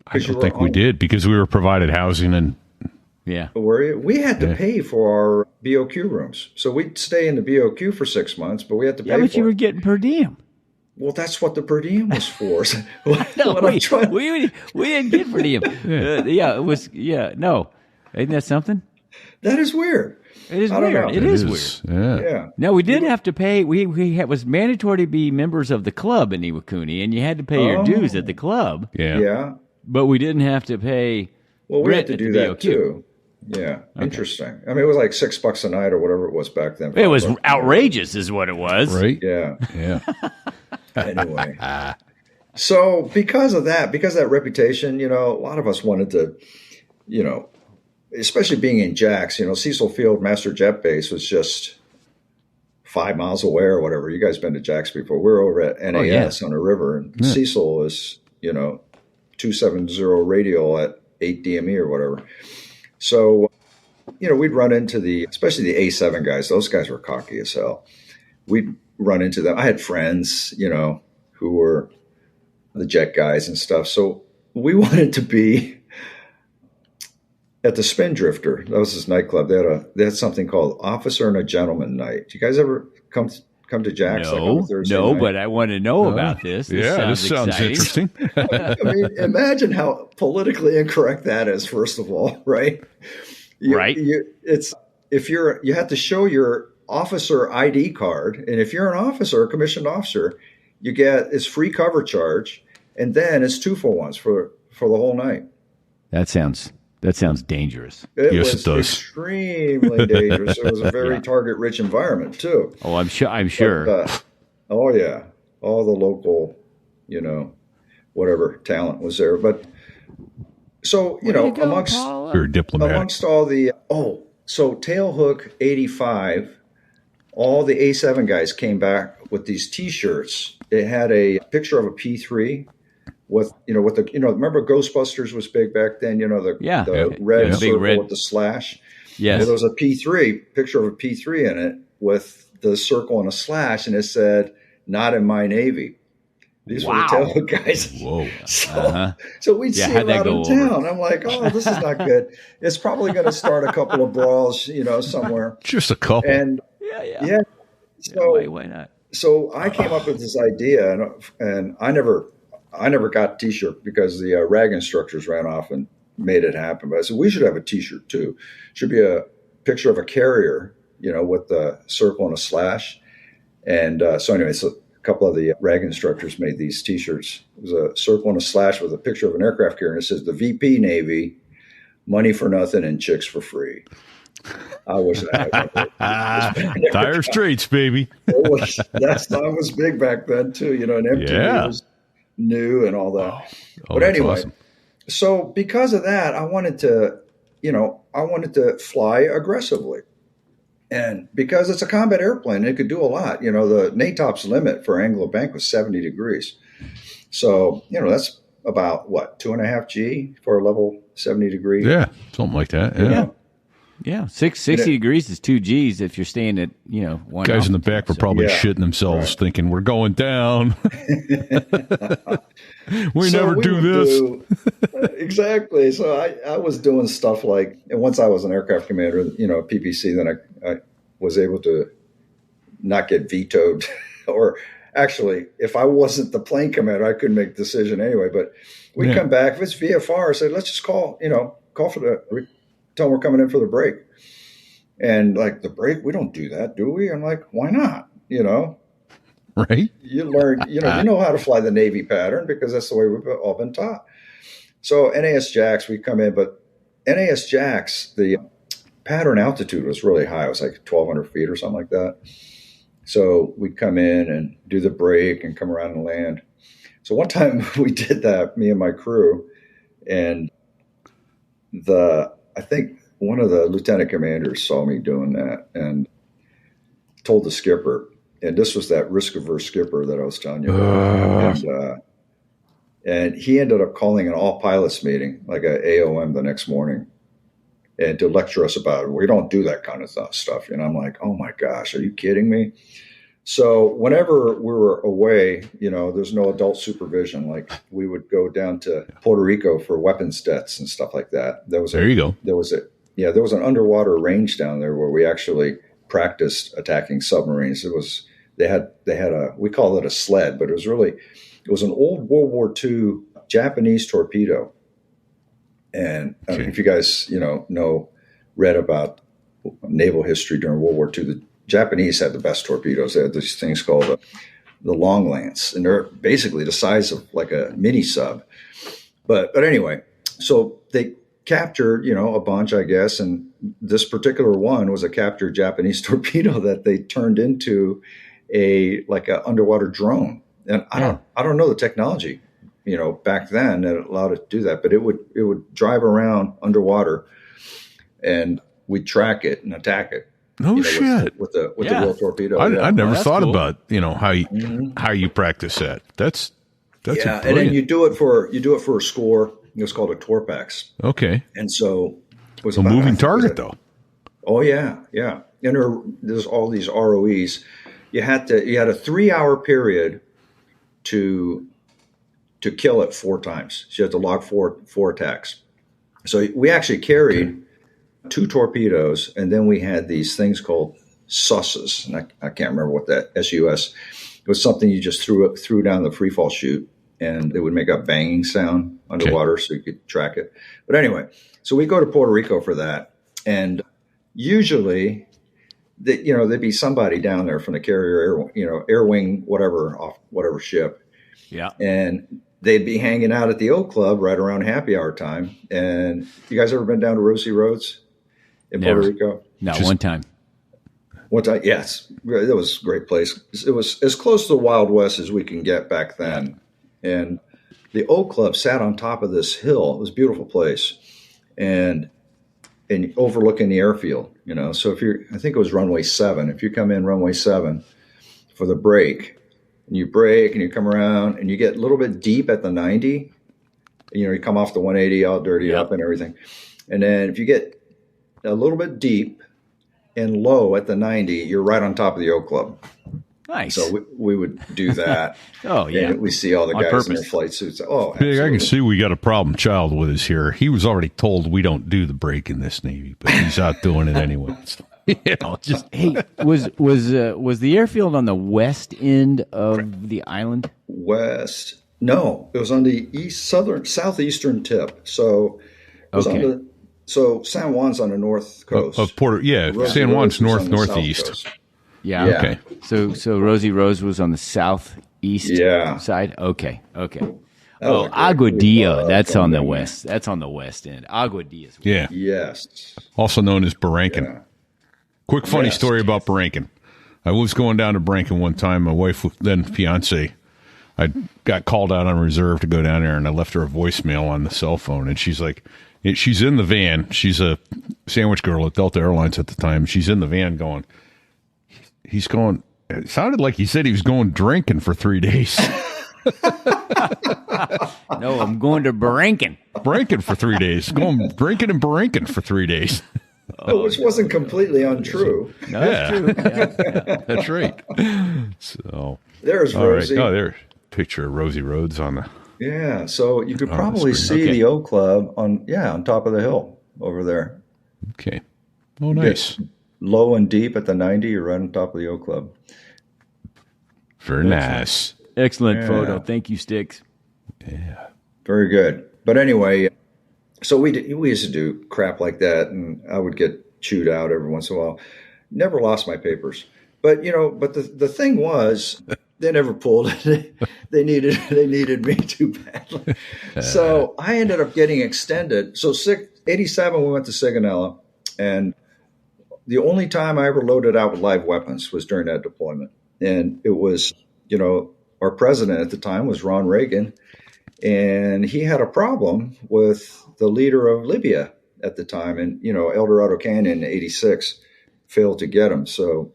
I don't think we did, because we were provided housing and we had to pay for our BOQ rooms. So we'd stay in the BOQ for 6 months, but we had to pay for it. Yeah, but you were getting per diem. Well, that's what the per diem was for. We didn't get per diem. It was, no. Isn't that something? That is weird. It is weird. It is weird. Yeah. No, we did have to pay. It was mandatory to be members of the club in Iwakuni, and you had to pay your dues at the club. Yeah. But we didn't have to pay. Well, we had to do that too. Yeah. Okay. Interesting. I mean, it was like $6 a night or whatever it was back then. It was outrageous, is what it was. Right? Yeah. Anyway. So because of that reputation, a lot of us wanted to, especially being in Jax, Cecil Field Master Jet Base was just 5 miles away or whatever. You guys been to Jax before. We're over at NAS on the river, and Cecil was, 270 radial at 8 DME or whatever. So, we'd run into especially the A7 guys. Those guys were cocky as hell. We'd run into them. I had friends, who were the jet guys and stuff. So we wanted to be at the Spindrifter. That was this nightclub. They had something called Officer and a Gentleman Night. Do you guys ever come to Jax? No, but I want to know about this. This sounds interesting. I mean, imagine how politically incorrect that is. First of all, right? You have to show your officer ID card, and if you're an officer, a commissioned officer, it's free cover charge, and then it's 2-for-1s for the whole night. That sounds dangerous. It was extremely dangerous. It was a very target-rich environment too. Oh, I'm sure. But, all the local, whatever talent was there. But so amongst all the so Tailhook 85, all the A7 guys came back with these T-shirts. It had a picture of a P3. Remember Ghostbusters was big back then, the red circle with the slash. Yes. There was a picture of a P3 in it with the circle and a slash, and it said, "Not in my Navy." These were the Tailhook guys. Whoa. So we'd see them out in town. I'm like, oh, this is not good. It's probably going to start a couple of brawls, somewhere. Just a couple. And yeah. So why not? So I came up with this idea, and I never got a T-shirt because the RAG instructors ran off and made it happen. But I said, we should have a T-shirt too. Should be a picture of a carrier, with the circle and a slash. And so a couple of the RAG instructors made these T-shirts. It was a circle and a slash with a picture of an aircraft carrier. And it says, the VP Navy, money for nothing and chicks for free. I wish I had Dire Straits, baby. That song was big back then too, and MTV was new and all that. But anyway, awesome. So because of that, I wanted to I wanted to fly aggressively. And because it's a combat airplane, it could do a lot. The NATOPS limit for angle of bank was 70 degrees. So, that's about, 2.5 G for a level 70 degree? Yeah, something like that. Yeah. Yeah, 60 degrees is 2 Gs if you're staying at, one. Guys in the back were probably Yeah. shitting themselves thinking, we're going down. we So never we do would this. Exactly. So I was doing stuff like, and once I was an aircraft commander, PPC, then I was able to not get vetoed. Or actually, if I wasn't the plane commander, I couldn't make the decision anyway. But we'd come back. If it's VFR, I said, let's just call for tell them we're coming in for the break. And like, the break, we don't do that, do we? I'm like, why not? Right. You learn, you know how to fly the Navy pattern because that's the way we've all been taught. So NAS Jacks, we come in, but NAS Jacks, the pattern altitude was really high. It was like 1,200 feet or something like that. So we'd come in and do the break and come around and land. So one time we did that, me and my crew, and I think one of the lieutenant commanders saw me doing that and told the skipper, and this was that risk-averse skipper that I was telling you about. And he ended up calling an all-pilots meeting, like an AOM the next morning, and to lecture us about it. We don't do that kind of stuff. And I'm like, oh, my gosh, are you kidding me? So whenever we were away, there's no adult supervision. Like we would go down to Puerto Rico for weapons debts and stuff like that. There you go. There was an underwater range down there where we actually practiced attacking submarines. They had we call it a sled, but it was an old World War II Japanese torpedo. And if you guys, read about naval history during World War II, the Japanese had the best torpedoes. They had these things called the Long Lance, and they're basically the size of like a mini sub. But anyway, so they captured, a bunch, I guess, and this particular one was a captured Japanese torpedo that they turned into a underwater drone. And I don't know the technology, back then that allowed it to do that, but it would drive around underwater, and we'd track it and attack it. No shit. With the real torpedo. I never thought cool. about how you practice that. That's and then you do it for a score. It's called a Torpex. Okay. And so it was a moving target though. Oh yeah. And there's all these ROEs. You had a 3-hour period to kill it 4 times. So you had to log four attacks. So we actually carried 2 torpedoes, and then we had these things called SUSs, and I can't remember what that SUS. It was something you just threw down the free fall chute, and it would make a banging sound underwater, so you could track it. But anyway, so we go to Puerto Rico for that, and usually, there'd be somebody down there from the carrier, air wing, whatever, off whatever ship, and they'd be hanging out at the Oak Club right around happy hour time. And you guys ever been down to Rosie Roads in Puerto Rico? No, one time. One time, yes. It was a great place. It was as close to the Wild West as we can get back then. And the Oak Club sat on top of this hill. It was a beautiful place. And overlooking the airfield, So I think it was runway 7. If you come in runway 7 for the break, and you break and you come around and you get a little bit deep at the 90, you come off the 180 all dirty up and everything. And then if you get a little bit deep and low at the 90, you're right on top of the Oak Club. Nice. So we would do that. Oh, yeah. And we see all the On guys purpose. in their flight suits. Oh, Big, I absolutely. can see we got a problem child with us here. He was already told we don't do the break in this Navy, but he's out doing it anyway. Just Hey, was the airfield on the west end of the island? West. No, it was on the southeastern tip. So it was on so San Juan's on the north coast. of Puerto, Rosie San Juan's Rose was on the south northeast. coast. Yeah. Yeah. Okay. So Rosie Rose was on the southeast side. Okay. Oh, Agua Dia. That's on the west. That's on the west end. Agua Dia. Yeah. Yes. Also known as Barranquin. Yeah. Quick funny Yes. story about Barranquin. I was going down to Barranquin one time. My wife, then fiance, I got called out on reserve to go down there, and I left her a voicemail on the cell phone. And she's like, She's in the van. She's a sandwich girl at Delta Airlines at the time. She's in the van going, it sounded like he said he was going drinking for 3 days. No, I'm going to Barankin. Drinking for 3 days. Going drinking and Barankin for 3 days. Which wasn't completely untrue. No, that's true. Yeah. That's right. So There's Rosie. All right. Oh, there's a picture of Rosie Rhodes on the. Yeah, so you could probably see the O Club on top of the hill over there. Okay. Oh, nice. Get low and deep at the 90, you're right on top of the O Club. Very nice. Excellent photo. Thank you, Sticks. Yeah. Very good. But anyway, so we used to do crap like that, and I would get chewed out every once in a while. Never lost my papers. But, the thing was, they never pulled it. They needed me too badly. So I ended up getting extended. So 87, we went to Sigonella, and the only time I ever loaded out with live weapons was during that deployment. And it was, our president at the time was Ron Reagan, and he had a problem with the leader of Libya at the time. And, El Dorado Canyon in 86 failed to get him. So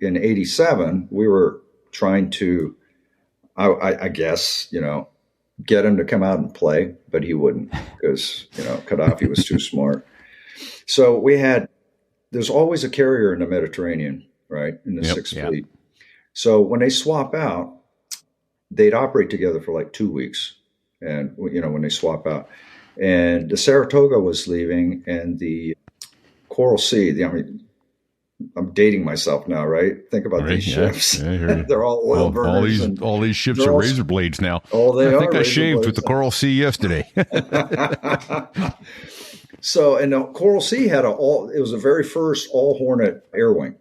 in 87, we were trying to, I guess, get him to come out and play, but he wouldn't because, Gaddafi was too smart. So there's always a carrier in the Mediterranean, right, in the Sixth Fleet. So when they swap out, they'd operate together for like 2 weeks. And, when they swap out. And the Saratoga was leaving, and the Coral Sea, I'm dating myself now, right? Think about these ships. Yeah, they're all oil burners. All these ships are razor blades now. I think I shaved with the Coral Sea yesterday. So, and the Coral Sea it was the very first all Hornet air wing.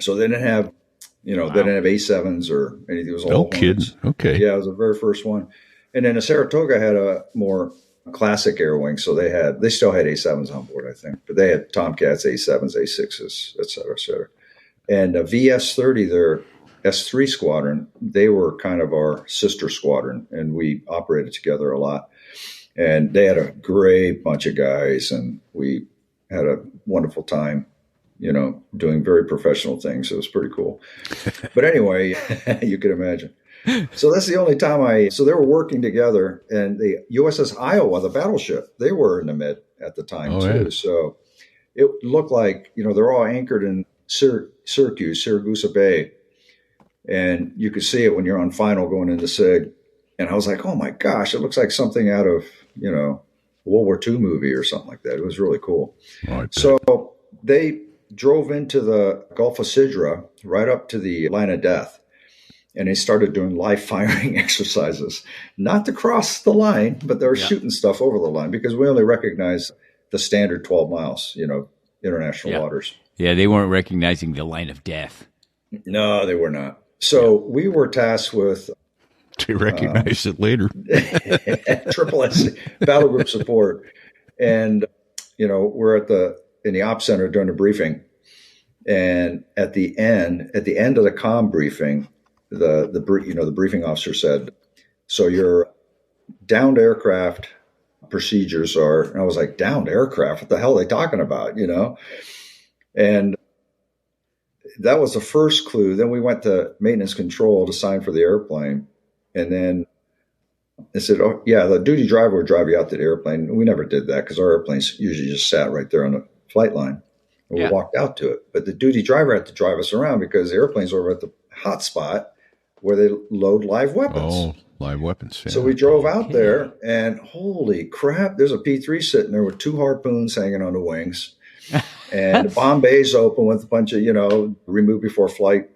So they didn't have, they didn't have A7s or anything. It was all Hornets. Kidding. Okay. Yeah, it was the very first one. And then the Saratoga had a more classic air wing. So they still had A7s on board, I think, but they had Tomcats, A7s, A6s, et cetera, et cetera. And VS-30, their S3 squadron, they were kind of our sister squadron, and we operated together a lot. And they had a great bunch of guys, and we had a wonderful time, doing very professional things. It was pretty cool. But anyway, you can imagine. So that's the only time so they were working together, and the USS Iowa, the battleship, they were in the Med at the time too. Yeah. So it looked like, they're all anchored in Syracuse Bay, and you could see it when you're on final going into Sig. And I was like, oh my gosh, it looks like something out of, World War II movie or something like that. It was really cool. Right. So they drove into the Gulf of Sidra, right up to the line of death. And they started doing live firing exercises, not to cross the line, but they were shooting stuff over the line because we only recognize the standard 12 miles, international waters. Yeah, they weren't recognizing the line of death. No, they were not. So we were tasked with... To recognize it later. Triple S, battle group support. And, we're in the ops center during the briefing. And at the end of the comm briefing, the briefing officer said, so your downed aircraft procedures are, and I was like, downed aircraft? What the hell are they talking about? And that was the first clue. Then we went to maintenance control to sign for the airplane. And then I said, oh yeah, the duty driver would drive you out to the airplane. We never did that because our airplanes usually just sat right there on the flight line. And we walked out to it. But the duty driver had to drive us around because the airplanes were at the hot spot where they load live weapons. Oh, live weapons. Yeah. So we drove out there, and holy crap, there's a P-3 sitting there with 2 harpoons hanging on the wings. And the bomb bay's open with a bunch of, remove before flight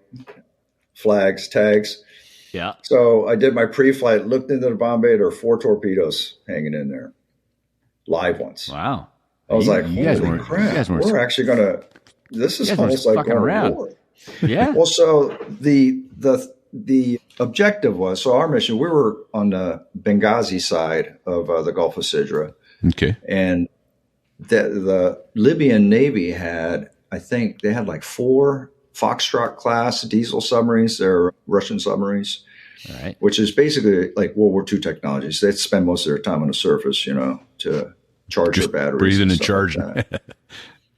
flags, tags. Yeah. So I did my pre-flight, looked into the bomb bay, there were 4 torpedoes hanging in there. Live ones. Wow. I was like, holy crap, we're actually going to, this is almost like going around. War. Yeah. Well, so the objective was, so our mission, we were on the Benghazi side of the Gulf of Sidra. Okay. And the Libyan Navy had, I think they had like 4 Foxtrot class diesel submarines. They're Russian submarines, which is basically like World War II technologies. They'd spend most of their time on the surface, to charge Just their batteries. breathing and stuff charging. Like that.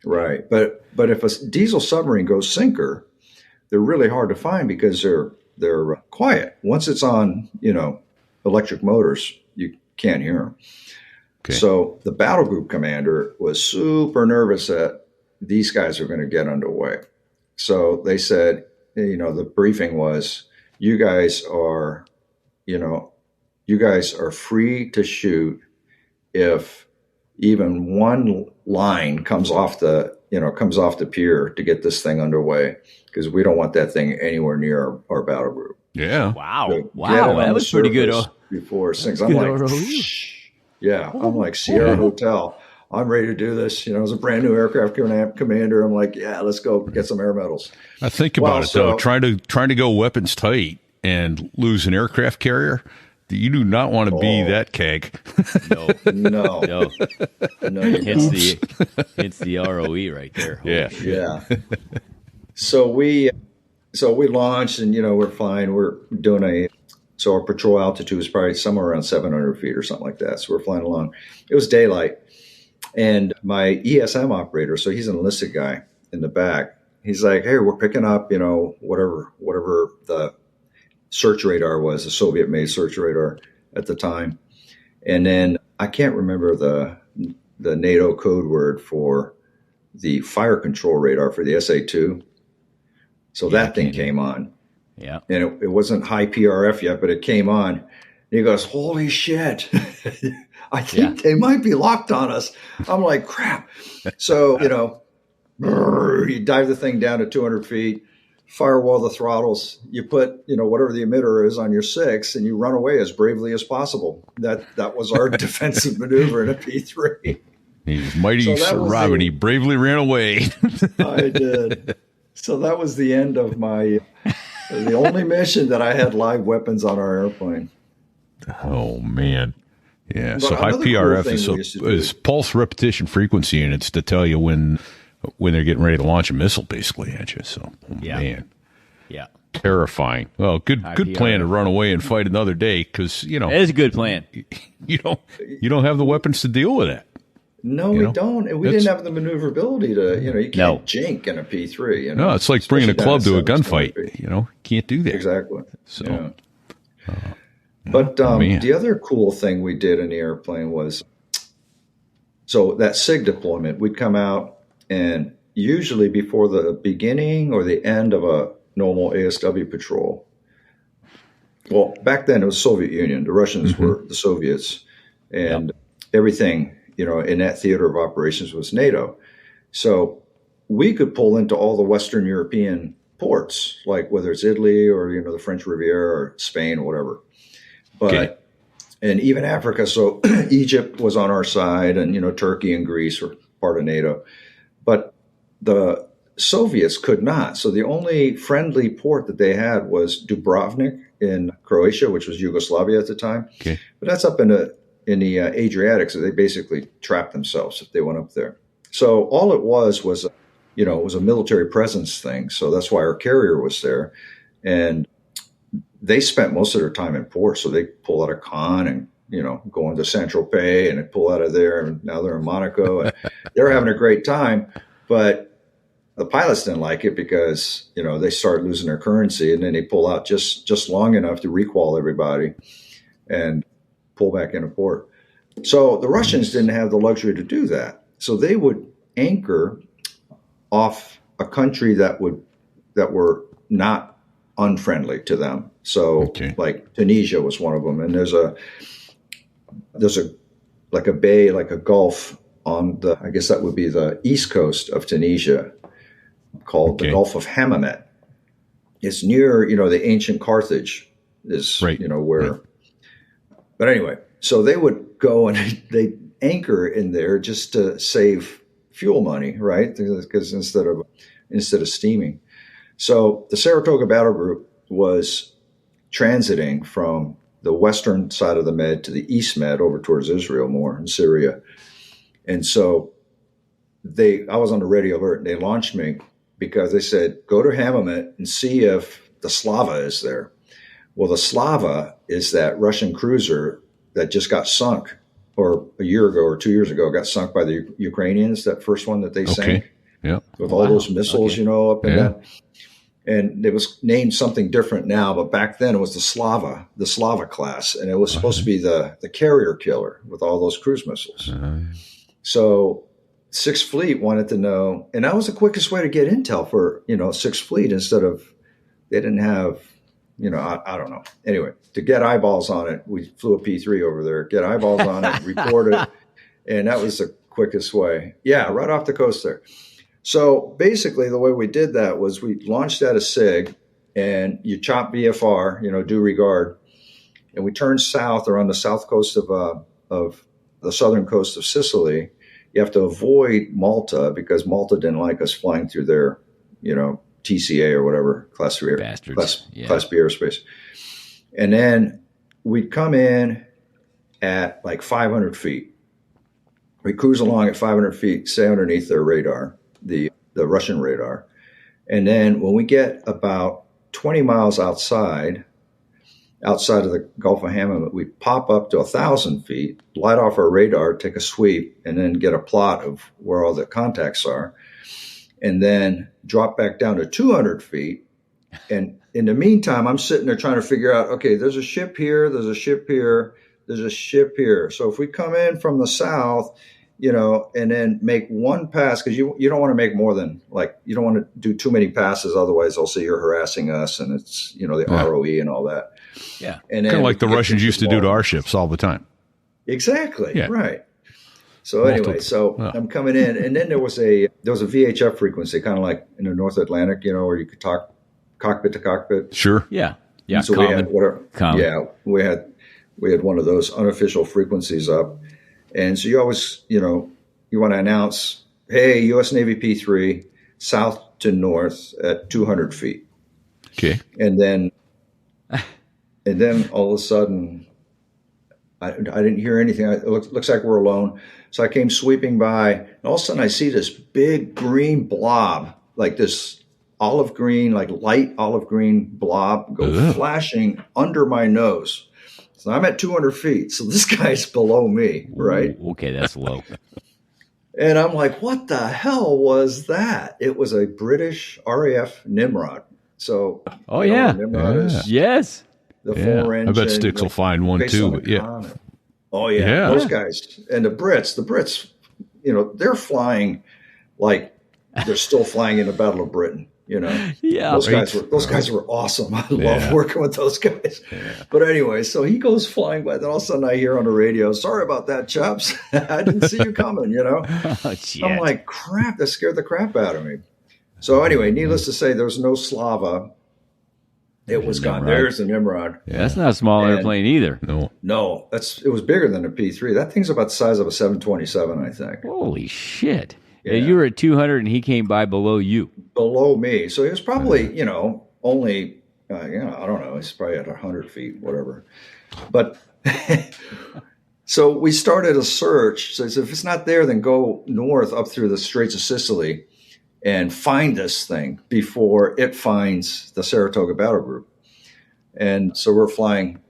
Right. But if a diesel submarine goes sinker, they're really hard to find because they're quiet. Once it's on, electric motors, you can't hear them. Okay. So the battle group commander was super nervous that these guys are going to get underway. So they said, the briefing was, you guys are free to shoot if even one line comes off the pier to get this thing underway, because we don't want that thing anywhere near our battle group. Yeah. Wow. So Wow. That was pretty good. Before things, I'm like, I'm like Sierra Hotel. I'm ready to do this. It was a brand new aircraft commander. I'm like, yeah, let's go get some air medals. I think about it though. Trying to go weapons tight and lose an aircraft carrier. You do not want to be that keg. No. It's the ROE right there. Yeah. So we launched, and we're flying. We're doing so our patrol altitude was probably somewhere around 700 feet or something like that. So we're flying along. It was daylight, and my ESM operator, so he's an enlisted guy in the back. He's like, "Hey, we're picking up, whatever the search radar was, the Soviet-made search radar at the time." And then I can't remember the NATO code word for the fire control radar for the SA-2. So that thing came on. Yeah. And it wasn't high PRF yet, but it came on. And he goes, "Holy shit. I think they might be locked on us." I'm like, crap. So, you dive the thing down to 200 feet, firewall the throttles, you put, whatever the emitter is on your 6, and you run away as bravely as possible. That was our defensive maneuver in a P3. He was mighty Sir Robin. He bravely ran away. I did. So that was the end of the only mission that I had live weapons on our airplane. Oh, man. Yeah. But so high PRF cool is pulse repetition frequency units to tell you when they're getting ready to launch a missile basically at you. So, man. Yeah. Terrifying. Well, good plan to run away and fight another day, because, It is a good plan. You don't have the weapons to deal with that. No, we don't. And we didn't have the maneuverability to, you can't jink in a P3. No, it's like bringing a club to a gunfight. Can't do that. Exactly. So, but the other cool thing we did in the airplane was, so that Sig deployment, we'd come out, and usually before the beginning or the end of a normal ASW patrol, well, back then it was Soviet Union. The Russians were the Soviets, and everything, in that theater of operations was NATO. So we could pull into all the Western European ports, like whether it's Italy or, the French Riviera or Spain or whatever. But, and even Africa. So Egypt was on our side, and, Turkey and Greece were part of NATO. But the Soviets could not. So the only friendly port that they had was Dubrovnik in Croatia, which was Yugoslavia at the time. Okay. But that's up in the Adriatic, so they basically trapped themselves if they went up there. So all it was it was a military presence thing. So that's why our carrier was there. And they spent most of their time in port. So they pull out of Cannes and, go into Saint-Tropez, and they pull out of there, and now they're in Monaco. And they're having a great time. But the pilots didn't like it because, they start losing their currency, and then they pull out just long enough to requal everybody and pull back into port. So the Russians didn't have the luxury to do that. So they would anchor off a country that were not unfriendly to them. So like Tunisia was one of them. And there's a like a bay, like a gulf on I guess that would be the east coast of Tunisia, called the Gulf of Hammamet. It's near, the ancient Carthage is, where. Right. But anyway, so they would go and they anchor in there just to save fuel money, right? Because instead of steaming. So the Saratoga battle group was transiting from the western side of the Med to the East Med over towards Israel more and Syria. And so I was on the ready alert, and they launched me because they said, go to Hammamet and see if the Slava is there. Well, the Slava is that Russian cruiser that just got sunk or a year ago or 2 years ago, got sunk by the Ukrainians, that first one that they sank. Yeah. With all those missiles, up and down. And it was named something different now, but back then it was the Slava class. And it was supposed to be the carrier killer with all those cruise missiles. So Sixth Fleet wanted to know, and that was the quickest way to get intel for, Sixth Fleet instead of, they didn't have, I don't know. Anyway, to get eyeballs on it, we flew a P3 over there, get eyeballs on it, report it. And that was the quickest way. Yeah, right off the coast there. So basically the way we did that was we launched at a SIG and you chop VFR, due regard. And we turned south or on the south coast of the southern coast of Sicily. You have to avoid Malta because Malta didn't like us flying through their, TCA or whatever, Class B airspace. And then we'd come in at like 500 feet. We cruise along at 500 feet, stay underneath their radar, the Russian radar. And then when we get about 20 miles outside of the Gulf of Hammond, we pop up to 1,000 feet, light off our radar, take a sweep, and then get a plot of where all the contacts are, and then drop back down to 200 feet. And in the meantime, I'm sitting there trying to figure out, okay, there's a ship here, there's a ship here, there's a ship here. So if we come in from the south, and then make one pass, because you don't want to make more than, you don't want to do too many passes, otherwise they'll say you're harassing us, and it's, the ROE and all that. Yeah. And kind of like the Russians used to do to our ships all the time. Exactly. Yeah. Right. So anyway, I'm coming in, and then there was a VHF frequency, kind of like in the North Atlantic, where you could talk cockpit to cockpit. Sure. Yeah. Yeah. So we had we had one of those unofficial frequencies up. And so you always, you want to announce, hey, U.S. Navy P3, south to north at 200 feet. Okay. And then all of a sudden, I didn't hear anything. It looks like we're alone. So I came sweeping by, and all of a sudden I see this big green blob, like this olive green, like light olive green blob go flashing under my nose. So I'm at 200 feet. So this guy's below me, right? Ooh, okay, that's low. And I'm like, what the hell was that? It was a British RAF Nimrod. So, Nimrod is yes. The 4-engine. I bet Styx will find one too. But yeah. Oh, yeah. Those guys. And the Brits, they're flying like they're still flying in the Battle of Britain. Yeah, those guys were awesome. I love working with those guys. Yeah. But anyway, so he goes flying by. Then all of a sudden I hear on the radio, sorry about that, chaps. I didn't see you coming, Oh, I'm like, crap, that scared the crap out of me. So anyway, needless to say, there was no Slava. It was gone. There's the Nimrod. Yeah. That's not a small airplane either. No, it was bigger than a P3. That thing's about the size of a 727, I think. Holy shit. Yeah. You were at 200 and he came by below you. Below me. So he was probably, only, I don't know, he's probably at 100 feet, whatever. But so we started a search. So if it's not there, then go north up through the Straits of Sicily and find this thing before it finds the Saratoga battle group. And so we're flying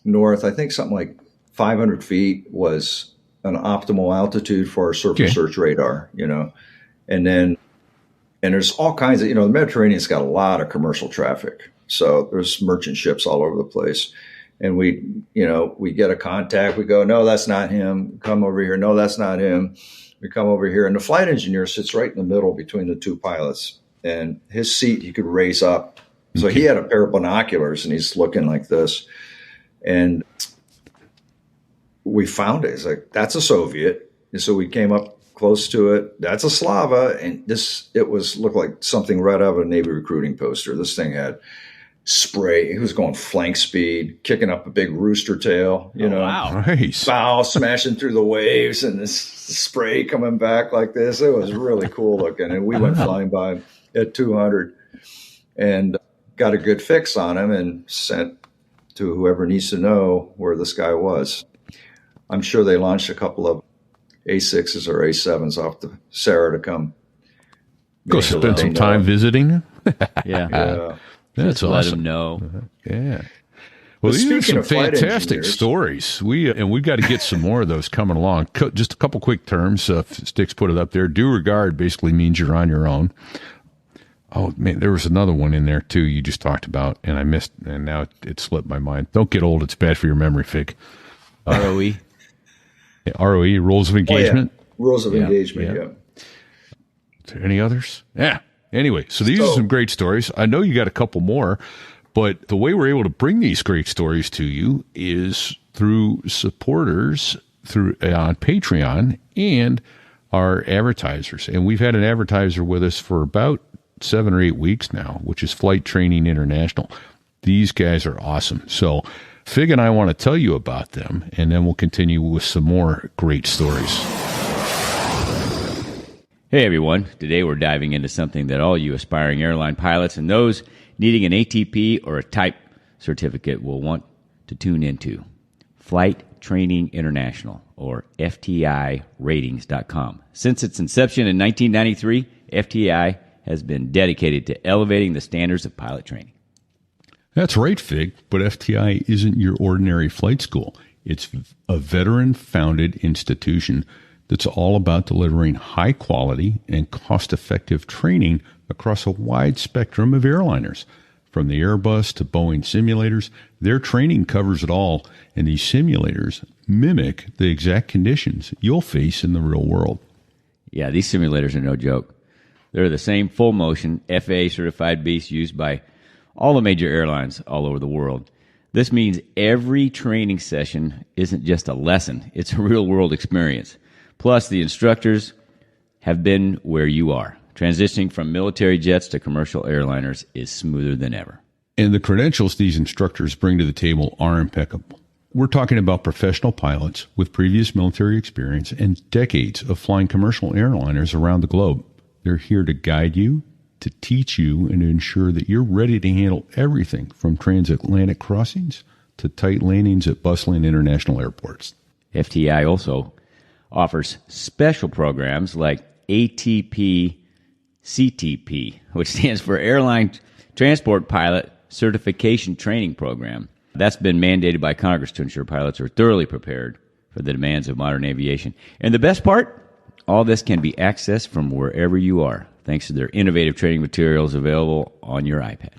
north. I think something like 500 feet was an optimal altitude for our surface search radar, and there's all kinds of, the Mediterranean's got a lot of commercial traffic. So there's merchant ships all over the place. And we get a contact. We go, no, that's not him. Come over here. No, that's not him. We come over here. And the flight engineer sits right in the middle between the two pilots. And his seat, he could raise up. So he had a pair of binoculars and he's looking like this. And we found it. It's like, that's a Soviet. And so we came up close to it. That's a Slava. And looked like something right out of a Navy recruiting poster. This thing had spray. It was going flank speed, kicking up a big Rooster Tail, wow. Nice. Bow smashing through the waves and this spray coming back like this. It was really cool looking. And we went flying by at 200 and got a good fix on him and sent to whoever needs to know where this guy was. I'm sure they launched a couple of A6s or A7s off the Sarah to come. Go spend some time visiting. Yeah. That's awesome. awesome. Let him know. Yeah. Well, these are speaking some of flight fantastic engineers- stories. We've got to get some more of those coming along. Just a couple quick terms. Sticks put it up there. Due regard basically means you're on your own. Oh, man, there was another one in there, too, you just talked about, and I missed, and now it slipped my mind. Don't get old. It's bad for your memory, Fig. ROE. ROE, rules of engagement. Oh, yeah. Rules of engagement, yeah. Is there any others? Yeah. Anyway, so these are some great stories. I know you got a couple more, but the way we're able to bring these great stories to you is through supporters on Patreon and our advertisers. And we've had an advertiser with us for about 7 or 8 weeks now, which is Flight Training International. These guys are awesome. So Fig and I want to tell you about them, and then we'll continue with some more great stories. Hey everyone, today we're diving into something that all you aspiring airline pilots and those needing an ATP or a type certificate will want to tune into. Flight Training International, or FTIratings.com. Since its inception in 1993, FTI has been dedicated to elevating the standards of pilot training. That's right, Fig, but FTI isn't your ordinary flight school. It's a veteran-founded institution that's all about delivering high-quality and cost-effective training across a wide spectrum of airliners. From the Airbus to Boeing simulators, their training covers it all, and these simulators mimic the exact conditions you'll face in the real world. Yeah, these simulators are no joke. They're the same full-motion, FAA-certified beasts used by all the major airlines all over the world. This means every training session isn't just a lesson. It's a real-world experience. Plus, the instructors have been where you are. Transitioning from military jets to commercial airliners is smoother than ever. And the credentials these instructors bring to the table are impeccable. We're talking about professional pilots with previous military experience and decades of flying commercial airliners around the globe. They're here to guide you, to teach you, and to ensure that you're ready to handle everything from transatlantic crossings to tight landings at bustling international airports. FTI also offers special programs like ATP CTP, which stands for Airline Transport Pilot Certification Training Program. That's been mandated by Congress to ensure pilots are thoroughly prepared for the demands of modern aviation. And the best part? All this can be accessed from wherever you are, thanks to their innovative training materials available on your iPad.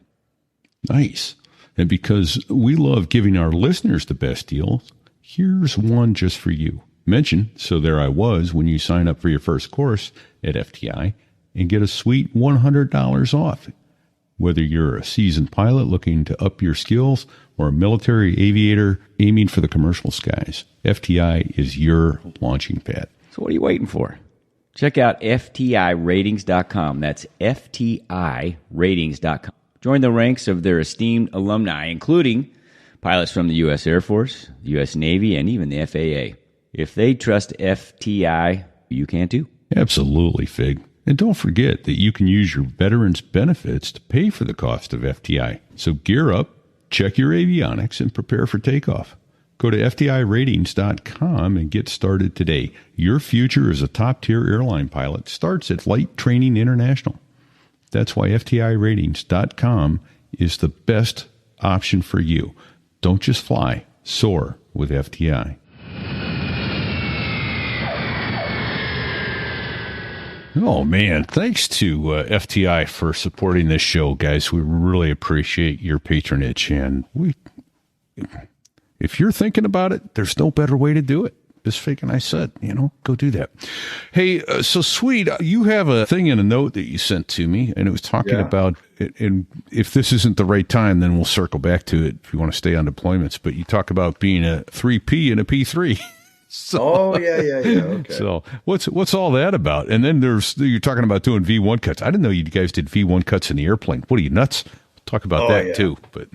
Nice. And because we love giving our listeners the best deals, here's one just for you. Mention So There I Was when you sign up for your first course at FTI and get a sweet $100 off. Whether you're a seasoned pilot looking to up your skills or a military aviator aiming for the commercial skies, FTI is your launching pad. So what are you waiting for? Check out FTIratings.com. That's FTIratings.com. Join the ranks of their esteemed alumni, including pilots from the U.S. Air Force, the U.S. Navy, and even the FAA. If they trust FTI, you can too. Absolutely, Fig. And don't forget that you can use your veterans benefits to pay for the cost of FTI. So gear up, check your avionics, and prepare for takeoff. Go to FTIratings.com and get started today. Your future as a top-tier airline pilot starts at Flight Training International. That's why FTIratings.com is the best option for you. Don't just fly, soar with FTI. Oh, man. Thanks to FTI for supporting this show, guys. We really appreciate your patronage. And if you're thinking about it, there's no better way to do it. As Fig and I said, go do that. Hey, so Swede, you have a thing in a note that you sent to me, and it was talking about, and if this isn't the right time, then we'll circle back to it if you want to stay on deployments, but you talk about being a 3P and a P3. Okay. So what's all that about? And then you're talking about doing V1 cuts. I didn't know you guys did V1 cuts in the airplane. What are you, nuts? Talk about that too. But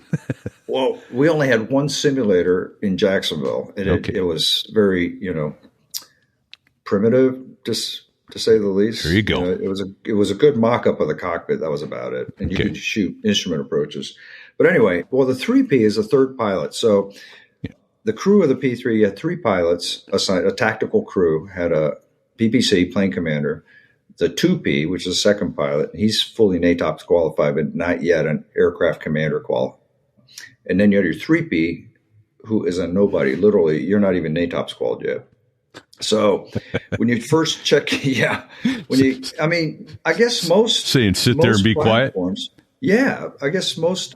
well, we only had one simulator in Jacksonville, and it was very, primitive, just to say the least. There you go. It was a good mock-up of the cockpit. That was about it, and you could shoot instrument approaches. But anyway, well, the 3P is a third pilot, so. The crew of the P3 had 3 pilots assigned. A tactical crew had a PPC, plane commander. The 2P, which is a second pilot, he's fully NATOPS qualified, but not yet an aircraft commander qualified. And then you had your 3P, who is a nobody. Literally, you're not even NATOPS qualified yet. So when you first check, I guess most saying sit there and be quiet. Yeah, I guess most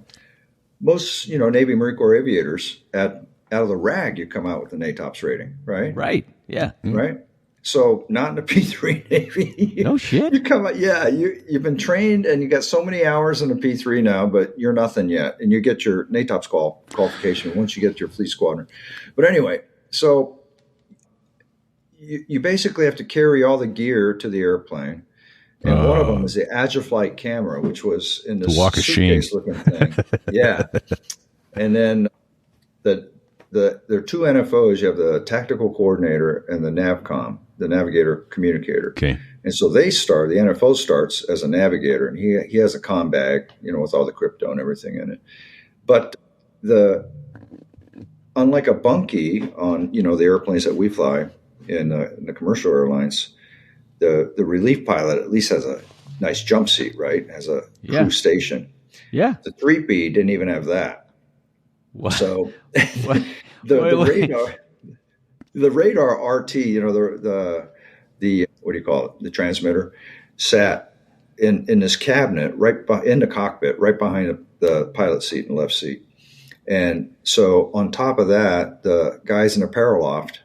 Navy Marine Corps aviators out of the RAG, you come out with the NATOPS rating, right? Right. Yeah. Right. So not in the P3 Navy. No shit. You come out, you've been trained and you got so many hours in the P3 now, but you're nothing yet. And you get your NATOPS qualification once you get your fleet squadron. But anyway, so you basically have to carry all the gear to the airplane. And one of them is the Agiflight camera, which was in this suitcase looking thing. Yeah. And then there are two NFOs. You have the tactical coordinator and the NAVCOM, the navigator communicator. Okay. And so the NFO starts as a navigator, and he has a comm bag, with all the crypto and everything in it. But unlike a bunkie on, the airplanes that we fly in the commercial airlines, the relief pilot at least has a nice jump seat, right? Has a crew station. Yeah. The 3P didn't even have that. What? So the radar RT, the what do you call it? The transmitter sat in this cabinet in the cockpit, right behind the pilot seat and left seat. And so on top of that, the guys in the paraloft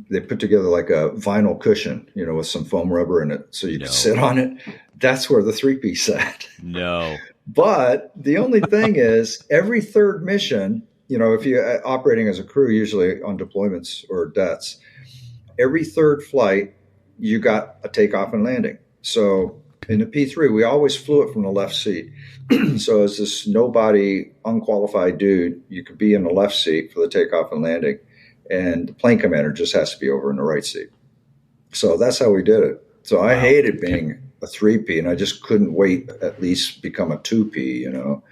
they put together like a vinyl cushion, with some foam rubber in it so you could sit on it. That's where the 3P sat. No. But the only thing is every third mission, if you're operating as a crew, usually on deployments or DETs, every third flight, you got a takeoff and landing. So in the P3, we always flew it from the left seat. So as this nobody, unqualified dude, you could be in the left seat for the takeoff and landing. And the plane commander just has to be over in the right seat. So that's how we did it. So I hated being a 3P, and I just couldn't wait at least become a 2P, Well,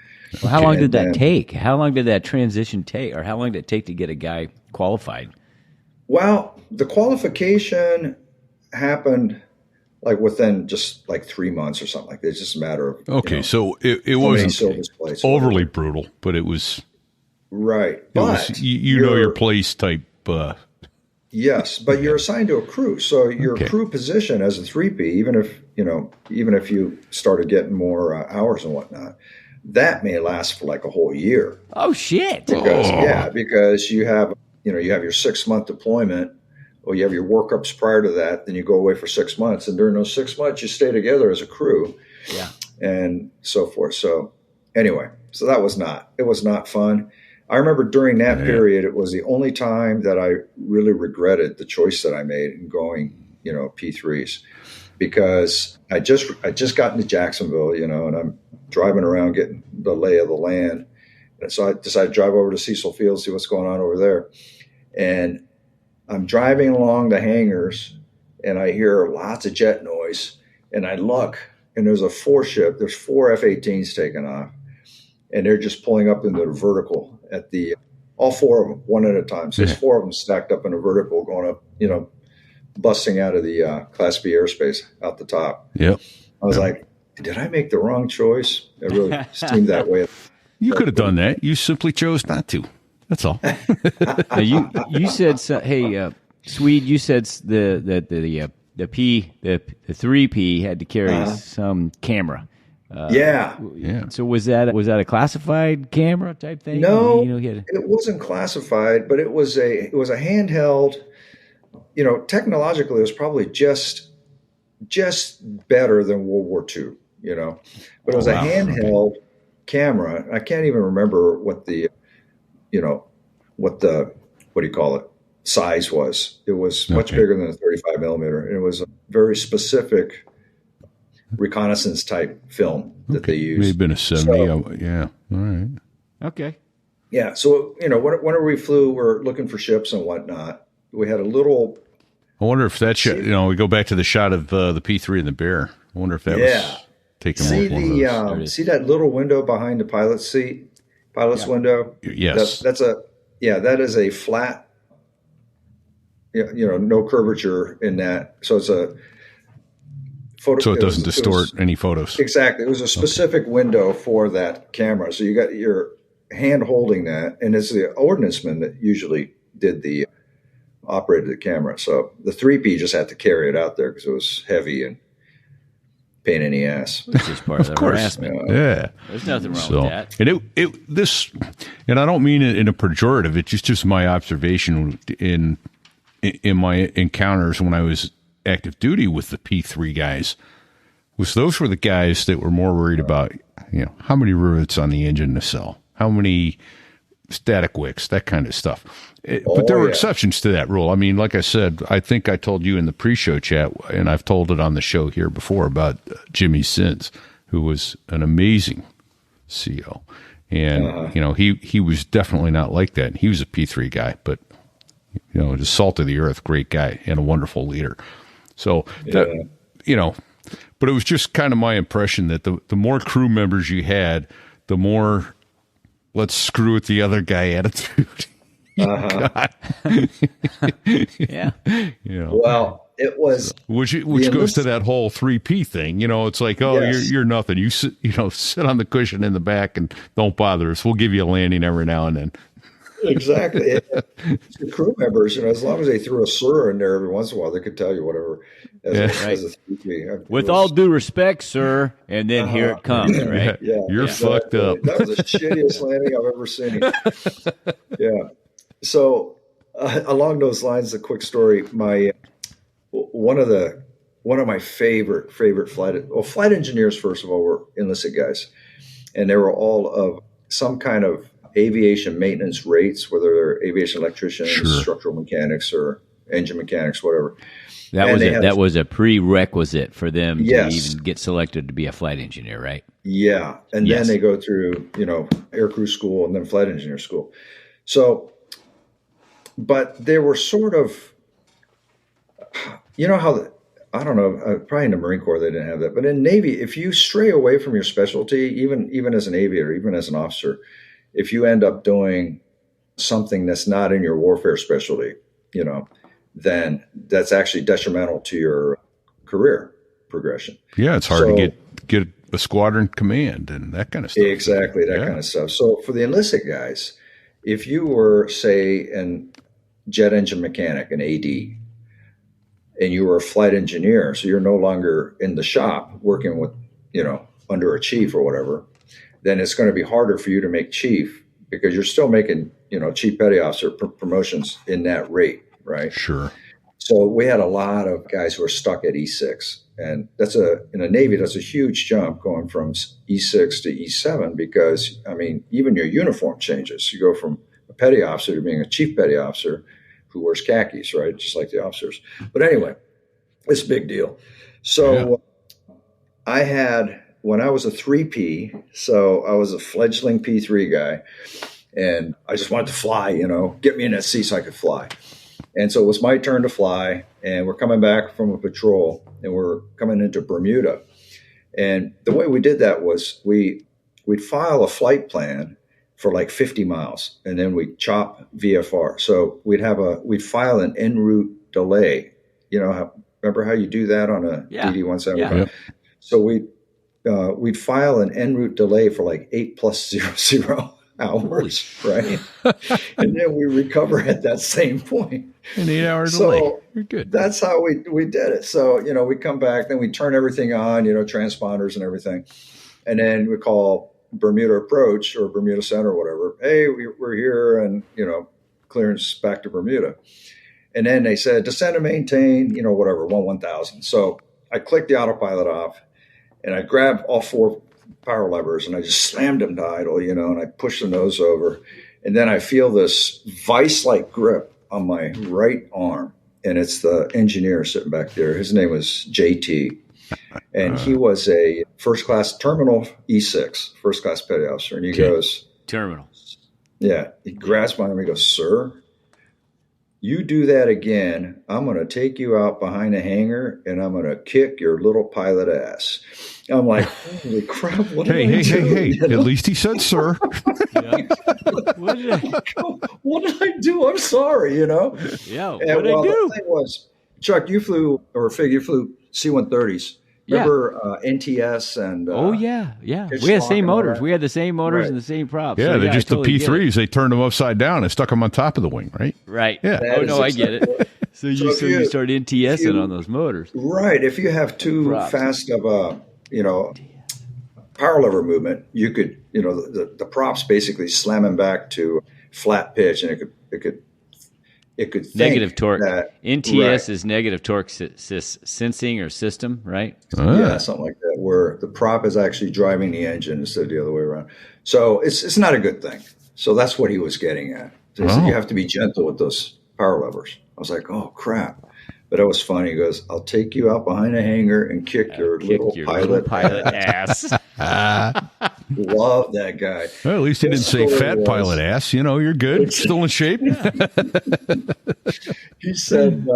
how long did that take? How long did that transition take? Or how long did it take to get a guy qualified? Well, the qualification happened within just 3 months or something like that. It's just a matter of so it wasn't overly brutal, but it was right. But you know your place type. Yes, but you're assigned to a crew, so your crew position as a 3P, even if you started getting more hours and whatnot, that may last for a whole year. Oh shit! Because you have your 6-month deployment, or you have your workups prior to that, then you go away for 6 months, and during those 6 months you stay together as a crew, and so forth. So anyway, it was not fun. I remember during that period, it was the only time that I really regretted the choice that I made in going, P3s, because I just got into Jacksonville, and I'm driving around getting the lay of the land. And so I decided to drive over to Cecil Field, see what's going on over there. And I'm driving along the hangars and I hear lots of jet noise, and I look and there's there's 4 F-18s taking off. And they're just pulling up into the vertical all 4 of them, one at a time. So there's 4 of them stacked up in a vertical going up, busting out of the Class B airspace out the top. Yep. I was like, did I make the wrong choice? It really seemed that way. You could have done that. You simply chose not to. That's all. You said, Swede, you said the 3P had to carry some camera. So was that a classified camera type thing? No, it wasn't classified, but it was a handheld. Technologically, it was probably just better than World War II. But it was a handheld camera. I can't even remember what the size was. It was much bigger than a 35 millimeter. And it was a very specific reconnaissance type film that they used. May have been a 70. All right. Okay. Yeah. So, whenever we flew, we're looking for ships and whatnot. We had a little. I wonder if that shot, we go back to the shot of the P3 and the Bear. I wonder if that was taken off one of those. See that little window behind the pilot's window? Yes. That is a flat, no curvature in that. So it's a photo. So it doesn't distort any photos. Exactly. It was a specific window for that camera. So you got your hand holding that, and it's the ordnanceman that usually operated the camera. So the 3P just had to carry it out there because it was heavy and pain in the ass. It's just part of the harassment. Yeah. There's nothing wrong with that. And and I don't mean it in a pejorative. It's just my observation in my encounters when I was active duty with the P3 guys. Those were the guys that were more worried about, how many rivets on the engine to sell, how many static wicks, that kind of stuff. But there were exceptions to that rule. I mean, like I said, I think I told you in the pre-show chat, and I've told it on the show here before about Jimmy Sins, who was an amazing CO. And, he was definitely not like that. He was a P3 guy, but, just salt of the earth, great guy and a wonderful leader. So, but it was just kind of my impression that the more crew members you had, the more let's screw with the other guy attitude. Yeah. Well, it was which goes to that whole 3P thing. It's like, you're nothing. You sit on the cushion in the back and don't bother us. We'll give you a landing every now and then. Exactly. The crew members, as long as they threw a slur in there every once in a while, they could tell you whatever. As a 3P. With all due respect, sir, and then here it comes, right? Yeah, you're fucked up. That was the shittiest landing I've ever seen. Yeah. So along those lines, a quick story. One of my favorite flight engineers, first of all, were enlisted guys, and they were all of some kind of aviation maintenance rates, whether they're aviation electricians, structural mechanics, or engine mechanics, whatever. That was a prerequisite for them to even get selected to be a flight engineer, right? Yeah, and then they go through air crew school and then flight engineer school. So, but they were sort of, I don't know, probably in the Marine Corps they didn't have that, but in Navy, if you stray away from your specialty, even as an aviator, even as an officer, if you end up doing something that's not in your warfare specialty, then that's actually detrimental to your career progression. Yeah, it's hard to get a squadron command and that kind of stuff. Exactly, that kind of stuff. So for the enlisted guys, if you were, say, a jet engine mechanic, an AD, and you were a flight engineer, so you're no longer in the shop working with, under a chief or whatever, then it's going to be harder for you to make chief because you're still making, chief petty officer promotions in that rate, right? Sure. So we had a lot of guys who were stuck at E6, and in the Navy, that's a huge jump going from E6 to E7 because, even your uniform changes. You go from a petty officer to being a chief petty officer who wears khakis, right? Just like the officers. But anyway, it's a big deal. So when I was a 3P, so I was a fledgling P3 guy, and I just wanted to fly, get me in that seat so I could fly. And so it was my turn to fly, and we're coming back from a patrol, and we're coming into Bermuda. And the way we did that was we'd file a flight plan for like 50 miles, and then we'd chop VFR. So we'd file an en route delay. Remember how you do that on a DD-175? Yeah. So we'd file an en route delay for like 8+00 hours, right? And then we recover at that same point. An 8-hour delay. You're good. That's how we did it. So, we come back, then we turn everything on, transponders and everything. And then we call Bermuda approach or Bermuda center or whatever. Hey, we're here and, clearance back to Bermuda. And then they said, descend and maintain, whatever, 1,000. So I clicked the autopilot off and I grabbed all 4 power levers and I just slammed them to idle, and I pushed the nose over. And then I feel this vice-like grip on my right arm. And it's the engineer sitting back there. His name was JT. And he was a first-class terminal E6, first-class petty officer. And he goes... Terminal. Yeah. He grabs my arm and he goes, sir, you do that again, I'm going to take you out behind a hangar and I'm going to kick your little pilot ass. I'm like, holy crap, what did I do? Hey, at least he said, sir. What did I do? I'm sorry, Yeah, what did I do? The thing was, Chuck, you flew C-130s. Remember NTS and oh yeah. We had the Pitchlock same and all motors. that? We had the same motors Right. and the same props. Yeah, So, they're I just totally the get it. P3s. They turned them upside down and stuck them on top of the wing, right? Right. Yeah. That Oh is no, I get exactly it. So you start NTSing on those motors. Right. If you have too Props. fast of a, power lever movement, you could, the props basically slamming back to flat pitch, and it could think Negative torque. that- NTS right. is negative torque sensing or system, right? Yeah, something like that, where the prop is actually driving the engine instead of the other way around. So it's not a good thing. So that's what he was getting at. So he said, you have to be gentle with those power levers. I was like, oh crap. But it was funny. He goes, I'll take you out behind a hangar and kick your little pilot ass. Love that guy. Well, at least he didn't say fat pilot ass. You're good. Still in shape. He said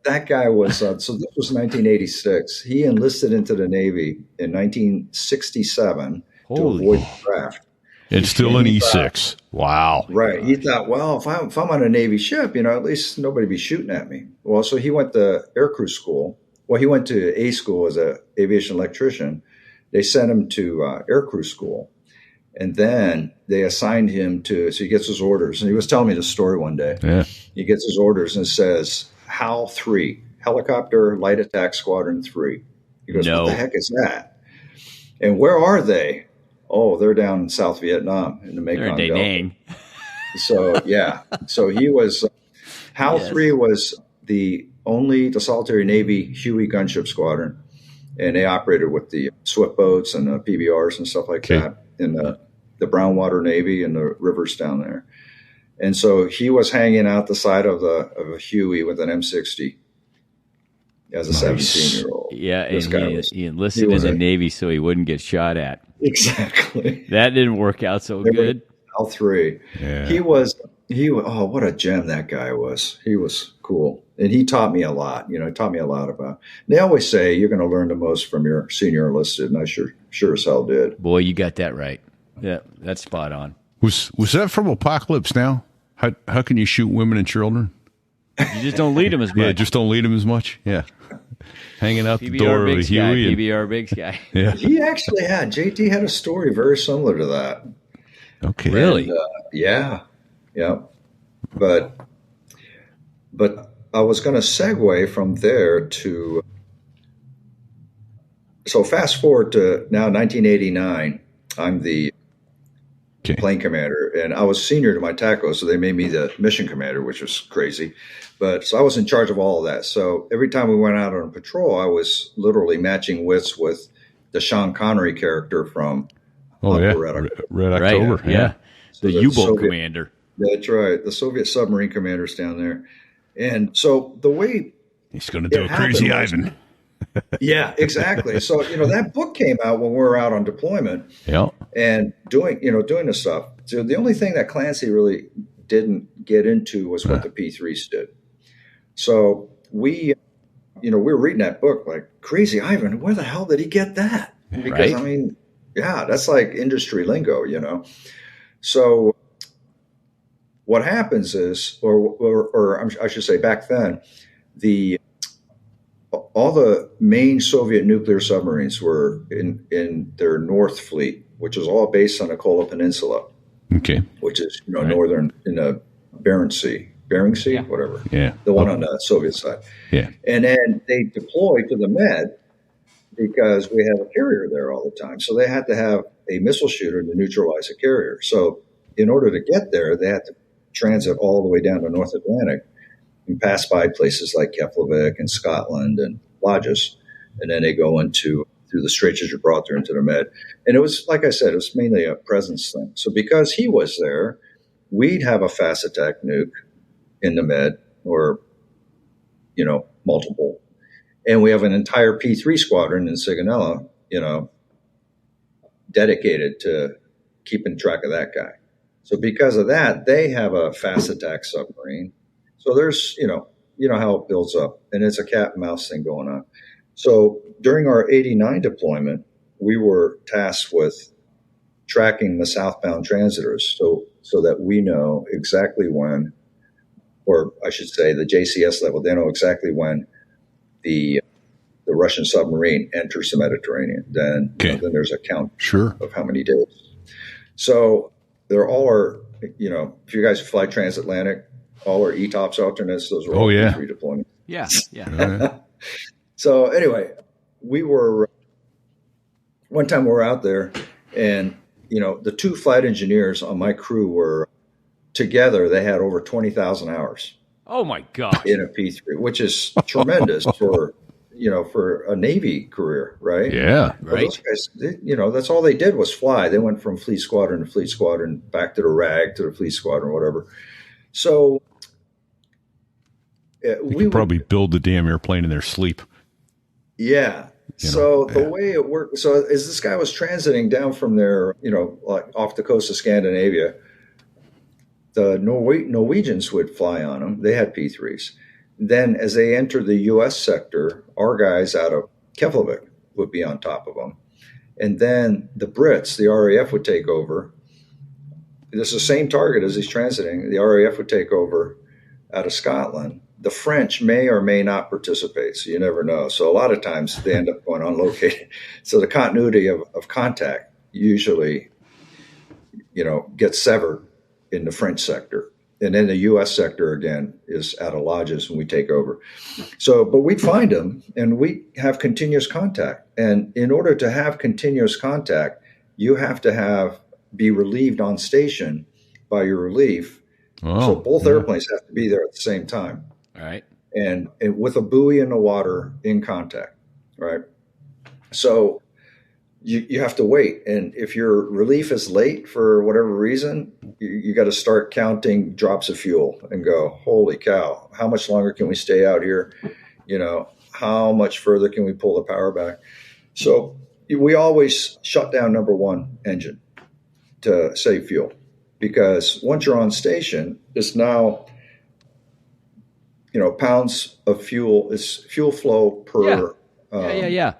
that guy was, so this was 1986. He enlisted into the Navy in 1967 to avoid the draft. It's still an E6. Wow. Right. He thought, well, if I'm on a Navy ship, at least nobody be shooting at me. Well, so he went to aircrew school. Well, he went to A school as an aviation electrician. They sent him to aircrew school. And then they assigned him so he gets his orders. And he was telling me the story one day. Yeah. He gets his orders and it says, HAL 3, Helicopter Light Attack Squadron 3. He goes, No. What the heck is that? And where are they? Oh, they're down in South Vietnam in the Mekong They're Delta. Dang. So, yeah. So he was, HAL 3 was the solitary Navy Huey gunship squadron. And they operated with the swift boats and the PBRs and stuff like that in the Brownwater Navy and the rivers down there. And so he was hanging out the side of a Huey with an M60 as a 17-year-old. Yeah, This and guy he enlisted in the Navy so he wouldn't get shot at. Exactly. That didn't work out so good. HAL 3. Yeah. He was, oh, what a gem that guy was. He was cool. And he taught me a lot. He taught me a lot about. They always say you're going to learn the most from your senior enlisted, and I sure as hell did. Boy, you got that right. Yeah, that's spot on. Was that from Apocalypse Now? How can you shoot women and children? You just don't lead them as much. Yeah, just don't lead them as much. Yeah. Hanging out the door of a Big guy, Huey. PBR big guy. Yeah. He actually JT had a story very similar to that. Okay. Really? And, yeah. But I was going to segue from there to. So fast forward to now 1989. I'm the plane commander, and I was senior to my TACO, so they made me the mission commander, which was crazy. But so I was in charge of all of that. So every time we went out on patrol, I was literally matching wits with the Sean Connery character from Red October. Right, yeah. So The U-boat commander. That's right. The Soviet submarine commanders down there. And so the way he's going to do a crazy Ivan. Yeah, exactly. So, that book came out when we were out on deployment and doing this stuff. So the only thing that Clancy really didn't get into was what the P3s did. So we were reading that book like, crazy Ivan, where the hell did he get that? Because, that's like industry lingo, So what happens is, or I should say back then, all the main Soviet nuclear submarines were in their North Fleet, which is all based on the Kola Peninsula. Okay. Which is, northern in the Bering Sea, whatever. Yeah. The one on the Soviet side. Yeah. And then they deployed to the Med because we have a carrier there all the time. So they had to have a missile shooter to neutralize a carrier. So in order to get there, they had to transit all the way down to North Atlantic and pass by places like Keflavik and Scotland and Lodges. And then they go through the Straits of Gibraltar into the Med. And it was, like I said, it was mainly a presence thing. So because he was there, we'd have a fast attack nuke in the Med or, multiple. And we have an entire P3 squadron in Sigonella, dedicated to keeping track of that guy. So because of that, they have a fast attack submarine. So there's, how it builds up, and it's a cat and mouse thing going on. So during our 89 deployment, we were tasked with tracking the southbound transitors so that we know exactly when, or I should say the JCS level, they know exactly when the the Russian submarine enters the Mediterranean. Then, then there's a count of how many days. So they're all are, if you guys fly transatlantic, all are ETOPS alternates. Those are all P3 deployments. Yeah, yeah. So anyway, one time we were out there, and the 2 flight engineers on my crew were together. They had over 20,000 hours. Oh my God! In a P3, which is tremendous for a Navy career, right? Yeah, right. Those guys, that's all they did was fly. They went from fleet squadron to fleet squadron, back to the RAG to the fleet squadron, whatever. So we could probably build the damn airplane in their sleep. Yeah. The way it worked, so as this guy was transiting down from there, like off the coast of Scandinavia, the Norwegians would fly on them. They had P3s. Then as they entered the U.S. sector, our guys out of Keflavik would be on top of them. And then the Brits, the RAF would take over. This is the same target as he's transiting. The RAF would take over out of Scotland. The French may or may not participate, so you never know. So a lot of times they end up going unlocated. So the continuity of contact usually, gets severed in the French sector. And then the U.S. sector, again, is out of lodges when we take over. So, but we'd find them, and we have continuous contact. And in order to have continuous contact, you have to be relieved on station by your relief. Oh, so both airplanes have to be there at the same time. All right. And with a buoy in the water in contact, right? So you have to wait. And if your relief is late for whatever reason, you got to start counting drops of fuel and go, holy cow, how much longer can we stay out here? How much further can we pull the power back? So we always shut down number 1 engine to save fuel, because once you're on station, it's now, pounds of fuel is fuel flow per. Yeah.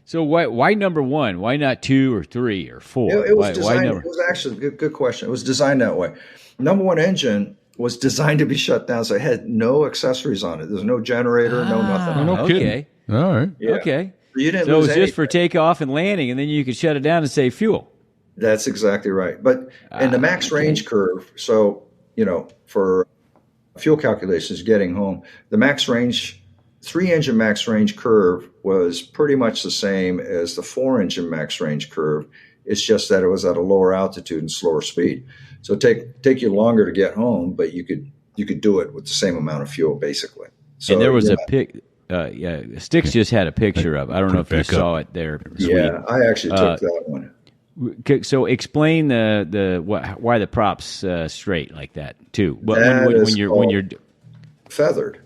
So why number 1? Why not 2 or 3 or 4? It was designed. It was actually a good question. It was designed that way. Number 1 engine was designed to be shut down, so it had no accessories on it. There's no generator, no nothing. No kidding. All right. Yeah. Okay. You didn't so lose it was just for takeoff and landing, and then you could shut it down and save fuel. That's exactly right. But in the max range curve, so for fuel calculations getting home, the max range 3-engine max range curve was pretty much the same as the 4-engine max range curve. It's just that it was at a lower altitude and slower speed. So take you longer to get home, but you could do it with the same amount of fuel, basically. So, and there was a pic. Sticks just had a picture of. I don't know if you saw it there. Yeah, I actually took that one. So explain why the prop's straight like that too. When you're feathered,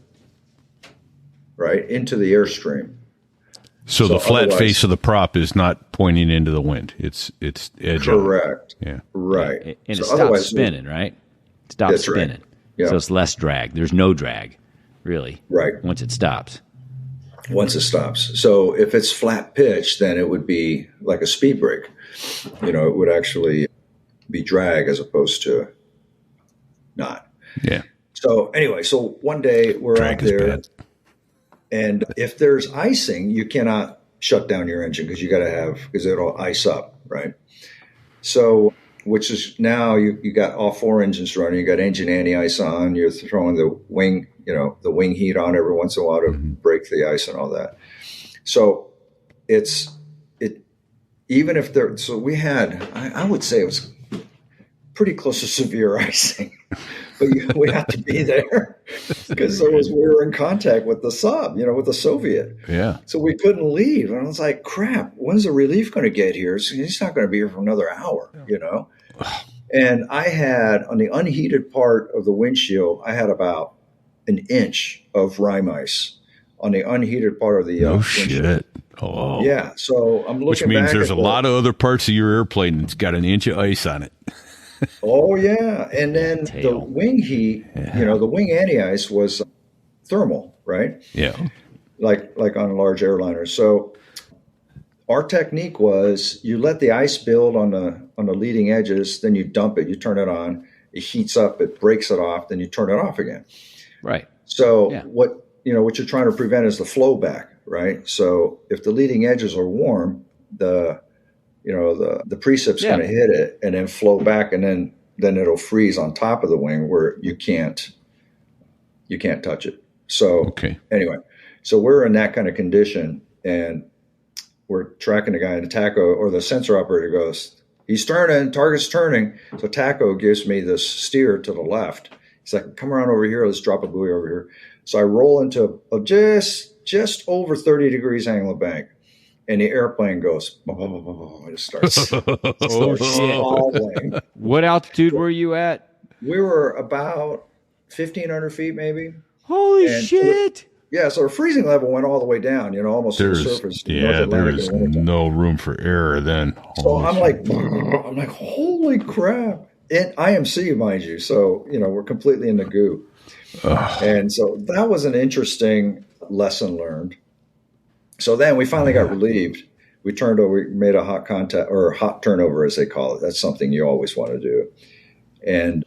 right into the airstream. So the flat face of the prop is not pointing into the wind. It's edge on. Correct. Yeah. Right. And it stops spinning, right? It stops spinning. Right. Yeah. So it's less drag. There's no drag, really. Right. Once it stops. So if it's flat pitch, then it would be like a speed brake. It would actually be drag as opposed to not. Yeah. So anyway, one day we're drag out there. Bad. And if there's icing, you cannot shut down your engine because it'll ice up, right? So, which is now you got all 4 engines running. You got engine anti-ice on. You're throwing the wing, the wing heat on every once in a while to break the ice and all that. So even if there. So we had, I would say it was pretty close to severe icing. But we had to be there because we were in contact with the sub, with the Soviet. Yeah. So we couldn't leave. And I was like, crap, when's the relief going to get here? He's not going to be here for another hour, And I had, on the unheated part of the windshield, I had about an inch of rime ice on the unheated part of the windshield. Shit. Oh. Yeah. So I'm looking Which means back there's a lot of other parts of your airplane that's got an inch of ice on it. Oh, yeah. And then the wing heat, the wing anti-ice was thermal, right? Yeah. Like on large airliners. So our technique was you let the ice build on the leading edges, then you dump it, you turn it on, it heats up, it breaks it off, then you turn it off again. Right. So what you're trying to prevent is the flow back. right? So if the leading edges are warm, the precip's going to hit it and then flow back, and then it'll freeze on top of the wing where you can't touch it. So anyway, so we're in that kind of condition, and we're tracking the guy, and the TACO or the sensor operator goes, he's turning, target's turning. So TACO gives me this steer to the left. He's like, come around over here. Let's drop a buoy over here. So I roll into just over 30 degrees angle of bank, and the airplane goes, it starts stalling. What altitude were you at? We were about 1,500 feet, maybe. Holy shit! So our freezing level went all the way down, almost to the surface. Yeah, there was no room for error then. So I'm like, holy crap. And IMC, mind you. So, we're completely in the goo. And so that was an interesting lesson learned. So then we finally got relieved. We turned over, we made a hot contact, or hot turnover, as they call it. That's something you always want to do. And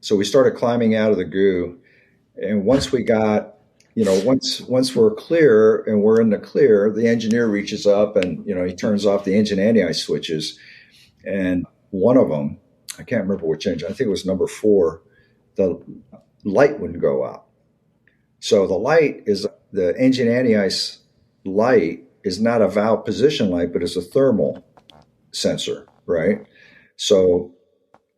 so we started climbing out of the goo. And once we got, once we're clear and we're in the clear, the engineer reaches up and, he turns off the engine anti-ice switches. And one of them, I can't remember which engine, I think it was number 4, the light wouldn't go out. So the engine anti-ice light is not a valve position light, but it's a thermal sensor, right? So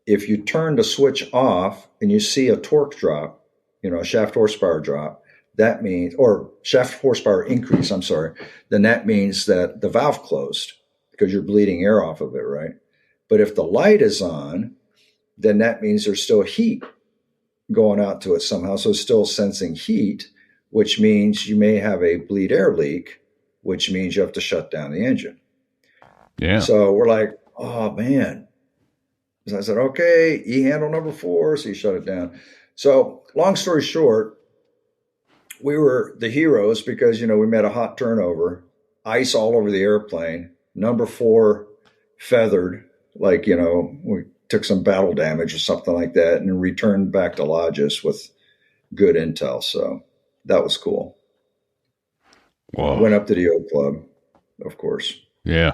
if you turn the switch off and you see a torque drop, a shaft horsepower drop, that means, or shaft horsepower increase, I'm sorry, then that means that the valve closed because you're bleeding air off of it, right? But if the light is on, then that means there's still heat going out to it somehow. So it's still sensing heat, which means you may have a bleed air leak, which means you have to shut down the engine. Yeah. So we're like, oh man. So I said, okay, E-handle number 4. So you shut it down. So long story short, we were the heroes because, we made a hot turnover, ice all over the airplane, number 4 feathered, like, we took some battle damage or something like that, and returned back to Lodges with good intel. So that was cool. Wow. Went up to the O Club, of course. Yeah.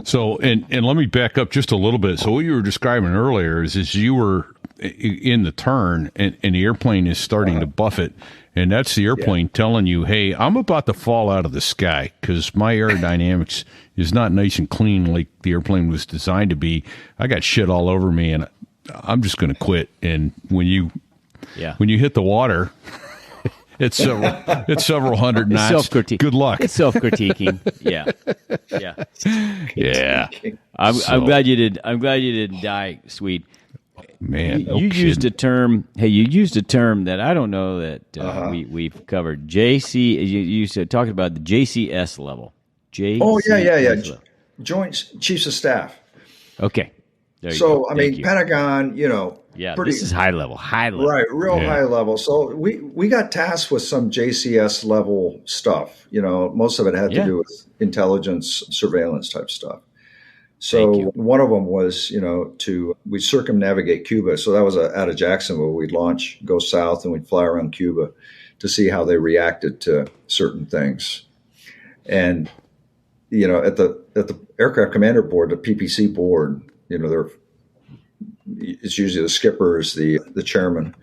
So, and let me back up just a little bit. So what you were describing earlier is you were in the turn and the airplane is starting to buffet, and that's the airplane telling you, hey, I'm about to fall out of the sky because my aerodynamics is not nice and clean like the airplane was designed to be. I got shit all over me and I'm just going to quit. And when you hit the water, it's several hundred knots. Self-critique. Good luck. It's self-critiquing. Yeah. I'm glad you did. I'm glad you didn't die, Swede. Man, you used a term. Hey, you used a term that I don't know that we've covered. JC. You talked about the JCS level. Yeah. Joint Chiefs of Staff. Okay. There you go. So Pentagon. This is high level. Right, real high level. So we got tasked with some JCS level stuff. Most of it had to do with intelligence, surveillance type stuff. So one of them was, we circumnavigate Cuba. So that was out of Jacksonville. We'd go south, and we'd fly around Cuba to see how they reacted to certain things. And, at the aircraft commander board, the PPC board, it's usually the skipper is the chairman,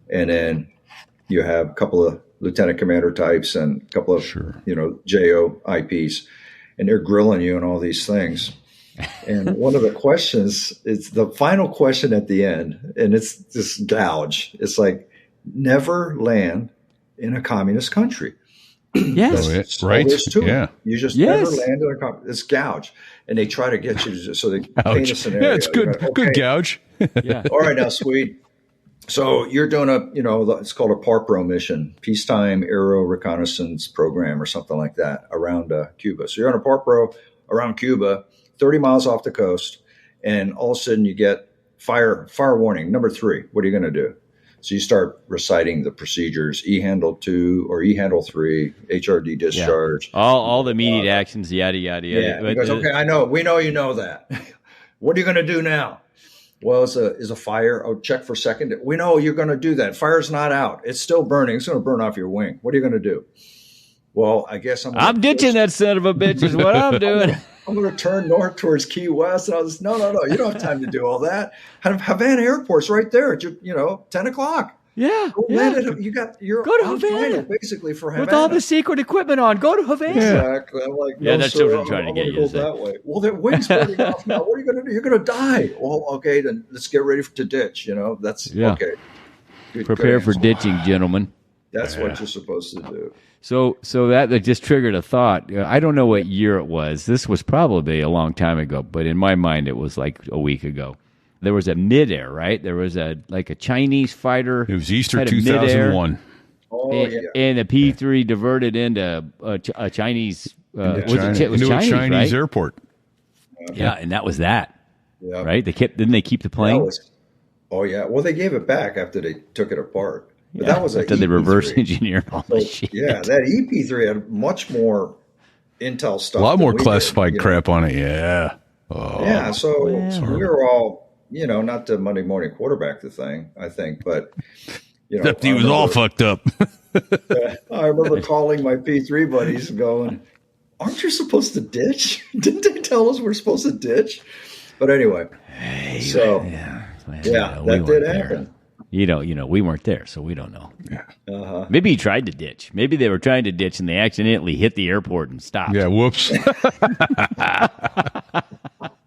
and then you have a couple of lieutenant commander types and a couple of JO IPs, and they're grilling you and all these things. And one of the questions is the final question at the end, and it's this gouge. It's like, never land in a communist country. Yes, right. You just never land in a communist. It's gouge, and they try to get you to so they paint a scenario. Yeah, it's good. Good gouge. All right, now, Swede. So you're doing it's called a PARPRO mission, Peacetime Aero Reconnaissance Program, or something like that, around Cuba. So you're on a PARPRO around Cuba, 30 miles off the coast, and all of a sudden you get fire warning, number 3. What are you going to do? So you start reciting the procedures, E-handle 2 or E-handle 3, HRD discharge. All the immediate actions, yada, yada, yada. Yeah, because, I know. We know you know that. What are you going to do now? Well, is a fire. Oh, check for second. We know you're going to do that. Fire's not out. It's still burning. It's going to burn off your wing. What are you going to do? Well, I guess I'm ditching that son of a bitch is what I'm doing. I'm going to turn north towards Key West. And I was, no, you don't have time to do all that. Havana Airport's right there at 10 o'clock. Yeah. Go you're go to on Havana final basically for Havana. with all the secret equipment on. Go to Havana. Exactly. I'm like, no, that's sir, what I'm trying to get you go to say. that way. Well, the wing's burning off now. What are you going to do? You're going to die. Well, okay, then let's get ready to ditch. That's okay. Prepare for ditching, gentlemen. That's what you're supposed to do. So that just triggered a thought. I don't know what year it was. This was probably a long time ago, but in my mind, it was like a week ago. There was a midair, right? There was a Chinese fighter. It was Easter 2001. And the P-3 diverted into a Chinese. It was Chinese right? airport. Yeah, and that was that. Yeah. Right? Didn't they keep the plane? Well, they gave it back after they took it apart. But that was after they reverse engineered all the shit. Yeah, that EP3 had much more intel stuff. A lot more classified crap on it. Yeah. Oh. Yeah. So we were all, not to Monday morning quarterback the thing, I think, but except he was all fucked up. I remember calling my P3 buddies and going, "Aren't you supposed to ditch? Didn't they tell us we're supposed to ditch?" But anyway, that did happen. We weren't there, so we don't know. Yeah. Maybe he tried to ditch. Maybe they were trying to ditch and they accidentally hit the airport and stopped. Yeah, whoops.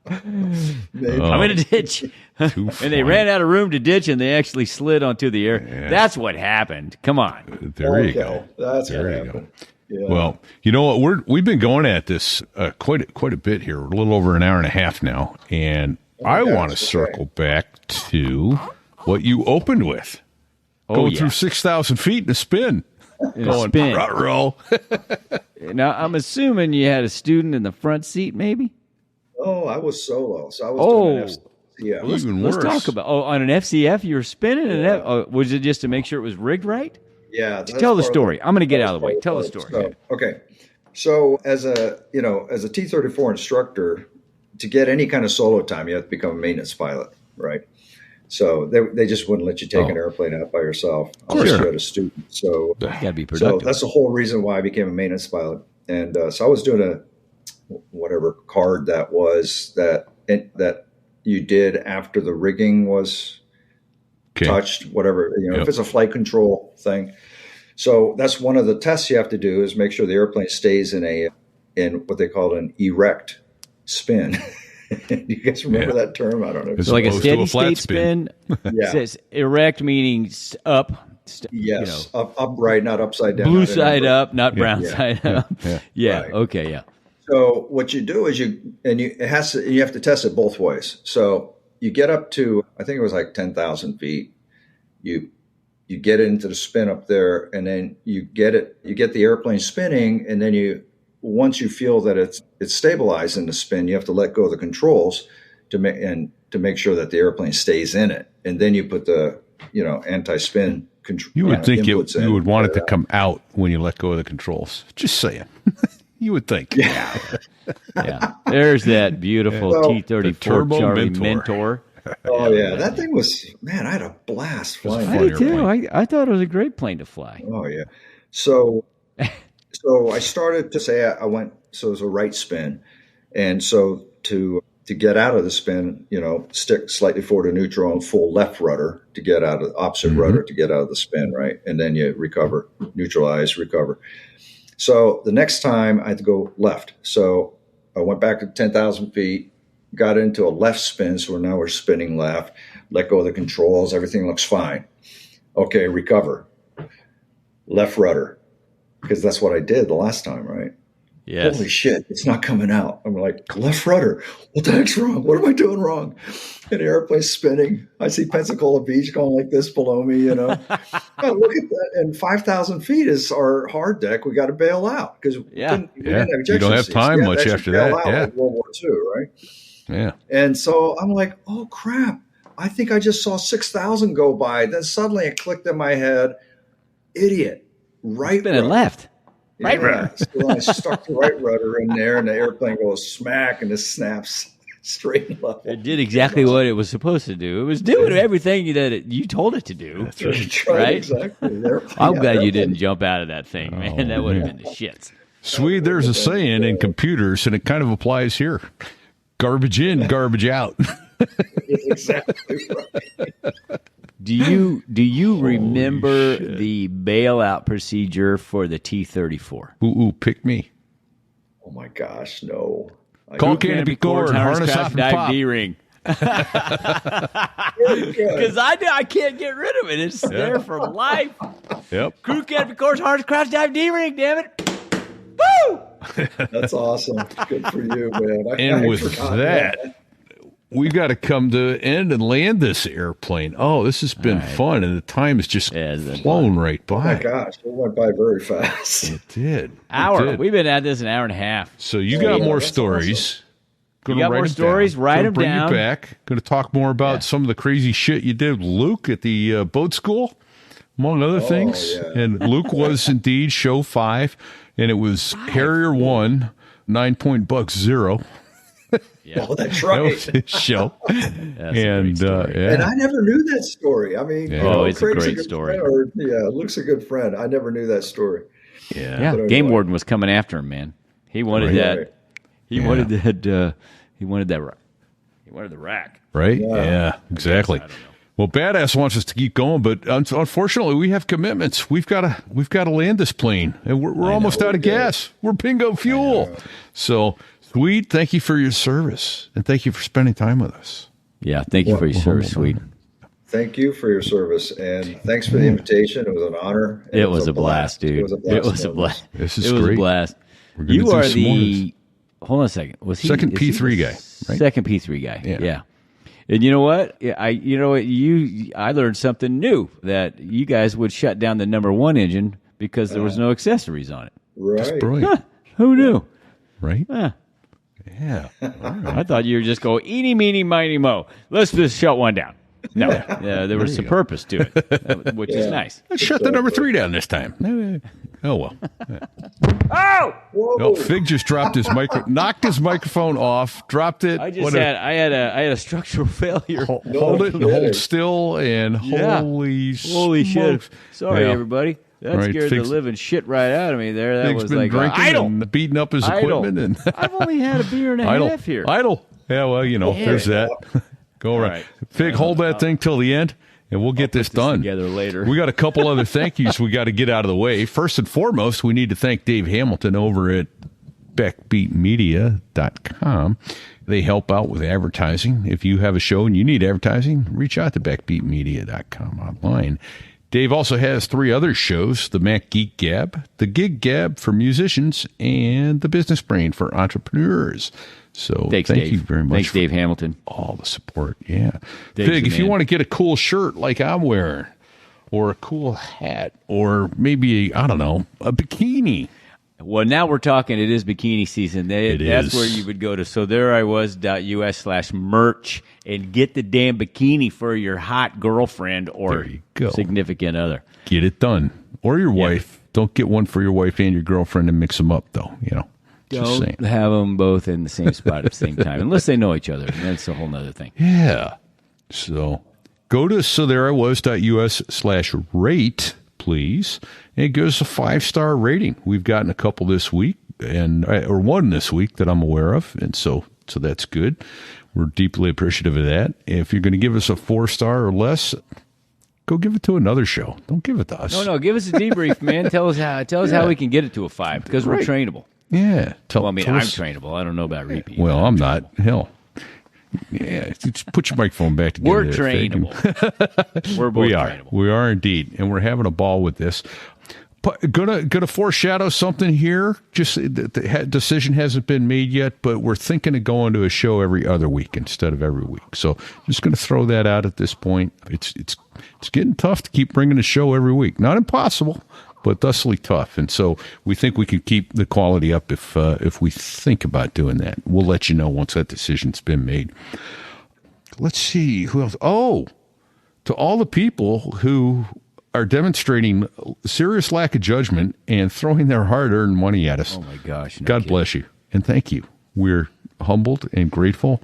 I'm going to ditch. And they ran out of room to ditch and they actually slid onto the air. Yeah. That's what happened. Come on. There you go. That's what happened. Yeah. Well, you know what? We've been going at this quite a bit here. We're a little over an hour and a half now. And I want to circle back to what you opened with. Going through 6,000 feet in a spin. Roll. Now, I'm assuming you had a student in the front seat, maybe? Oh, I was solo. So I was doing an FCF. Let's talk about, on an FCF, you were spinning? Was it just to make sure it was rigged right? Yeah. Tell the story. I'm going to get out of the way. Tell the story. So as a T-34 instructor, to get any kind of solo time, you have to become a maintenance pilot, right? So they just wouldn't let you take an airplane out by yourself unless you had a student. So you got to be productive. So that's the whole reason why I became a maintenance pilot. And so I was doing whatever card that was that you did after the rigging was touched, whatever, if it's a flight control thing. So that's one of the tests you have to do is make sure the airplane stays in what they call an erect spin. You guys remember that term? I don't know. It's like a steady state spin. It says erect, meaning up. Yes, upright, not upside down. Blue side up, not brown side up. Yeah. Right. Okay. Yeah. So what you do is you have to test it both ways. So you get up to, I think it was like 10,000 feet. You get into the spin up there, and then you get the airplane spinning, and then once you feel that it's stabilized in the spin, you have to let go of the controls to make sure that the airplane stays in it, and then you put the anti-spin control. You would think you would want it to come out when you let go of the controls. Just saying. You would think. Yeah. Yeah. There's that beautiful T-34 Charlie Mentor. Oh yeah, that thing was, man, I had a blast flying. I did too. I thought it was a great plane to fly. Oh yeah. So I started to say I went. So it was a right spin, and so to get out of the spin, stick slightly forward to neutral and full left rudder to get out of the opposite rudder to get out of the spin, right, and then you recover, neutralize, recover. So the next time I had to go left. So I went back to 10,000 feet, got into a left spin. So now we're spinning left, let go of the controls. Everything looks fine. Okay, recover. Left rudder. Because that's what I did the last time, right? Yes. Holy shit, it's not coming out. I'm like, left rudder. What the heck's wrong? What am I doing wrong? And the airplane's spinning. I see Pensacola Beach going like this below me, I look at that. And 5,000 feet is our hard deck. We got to bail out because we didn't have you don't have time much after that. Like World War II, right? Yeah. And so I'm like, oh, crap. I think I just saw 6,000 go by. Then suddenly it clicked in my head. Idiot. Right spin and left. Right rudder. So I stuck the right rudder in there, and the airplane goes smack, and it snaps. straight and level. It did exactly what it was supposed to do. It was doing everything that you told it to do. That's right. Exactly. I'm glad you didn't jump out of that thing, man. That would have been the shits. Swede, there's a saying in computers, and it kind of applies here. Garbage in, garbage out. Exactly right. Do you remember the bailout procedure for the T-34? Ooh, pick me. Oh my gosh, no. Call canopy cord, harness off and dive pop. D-ring. Because I can't get rid of it. It's there for life. Yep. Crew canopy cord, harness crash dive D-ring, damn it. Woo! That's awesome. Good for you, man. And with that, we've got to come to end and land this airplane. Oh, this has been fun, and the time has just flown right by. Oh my gosh, it went by very fast. It did. We've been at this an hour and a half. So you got more stories. You got more stories? Write them down. Bring you back. Going to talk more about some of the crazy shit you did with Luke at the boat school, among other things. Yeah. And Luke was indeed show 5, and it was Harrier 1, 9-point Bucks 0. Yeah. Oh, that's right. That was his show. And And I never knew that story. I mean, it's a Craig's great good story. friend, Luke's a good friend. I never knew that story. Yeah. But Game anyway. Warden was coming after him, man. He wanted that. Right. He wanted that. He wanted that. He wanted the rack. Right? Yeah, exactly. I don't know. Well, Badass wants us to keep going, but unfortunately, we have commitments. We've got to land this plane, and we're almost out of gas. We're bingo fuel. So, Swede, thank you for your service, and thank you for spending time with us. Yeah, thank you for your service, Swede. Thank you for your service, and thanks for the invitation. It was an honor. It was a blast, dude. It was a blast. It was a blast. This is it was great. a blast. We're gonna You do are some more of this. the. Hold on a second. Was he Second is he P3 the guy, right? Second P3 guy. Yeah. Yeah. And you know what? I learned something new, that you guys would shut down the number 1 engine because there was no accessories on it. Right. Brilliant, Huh, who knew? right? Huh. Yeah. I thought you were just going eeny, meeny, miny, mo. Let's just shut one down. No, there was some purpose to it, which is nice. Let's shut the number 3 down this time. Oh, well. Oh! Whoa. No, Fig just dropped his knocked his microphone off, dropped it. I had a structural failure. Hold it and hold still, and holy shit! smokes. Sorry, Yeah. everybody. That Right, scared the Fig's- living shit right out of me there. That Fig's was been like drinking idle. and beating up his equipment. And I've only had a beer and a idle. half here. Idle. Yeah, well, there's that. Go right. right. Fig, hold that thing till the end, and we'll get this done. Together later. We got a couple other thank yous we got to get out of the way. First and foremost, we need to thank Dave Hamilton over at backbeatmedia.com. They help out with advertising. If you have a show and you need advertising, reach out to backbeatmedia.com online. Dave also has 3 other shows, the Mac Geek Gab, the Gig Gab for musicians, and the Business Brain for entrepreneurs. So Thanks, thank Dave. you very much. Thanks, for Dave Hamilton. all the support. Yeah. Dave's Fig, the if you man. want to get a cool shirt like I'm wearing, or a cool hat, or maybe, I don't know, a bikini. Well, now we're talking. It is bikini season. That's is. where you would go to. So thereiwas.us/merch and get the damn bikini for your hot girlfriend There or you go. significant other. Get it done. Or your wife. Don't get one for your wife and your girlfriend and mix them up, though. Just saying. Don't have them both in the same spot at the same time, unless they know each other. And that's a whole nother thing. Yeah. So go to sothereiwas.us/rate, please, and give us a 5-star rating. We've gotten a couple this week, or one this week that I'm aware of, and so that's good. We're deeply appreciative of that. If you're going to give us a 4-star or less, go give it to another show. Don't give it to us. No, give us a debrief, man. Tell us how we can get it to a 5 because we're Right. trainable. Yeah. Well, I mean, tell I'm us- trainable. I don't know about repeat. Well, I'm not. Hell. Yeah, just put your microphone back together. We're there, Fig. trainable. We're both We are. trainable. We are indeed, and we're having a ball with this. Gonna foreshadow something here. Just the decision hasn't been made yet, but we're thinking of going to a show every other week instead of every week. So just gonna throw that out at this point. It's getting tough to keep bringing a show every week. Not impossible, but thusly tough. And so we think we can keep the quality up if we think about doing that. We'll let you know once that decision's been made. Let's see who else. Oh, to all the people who are demonstrating serious lack of judgment and throwing their hard-earned money at us. Oh my gosh! No God kidding. bless you and thank you. We're humbled and grateful,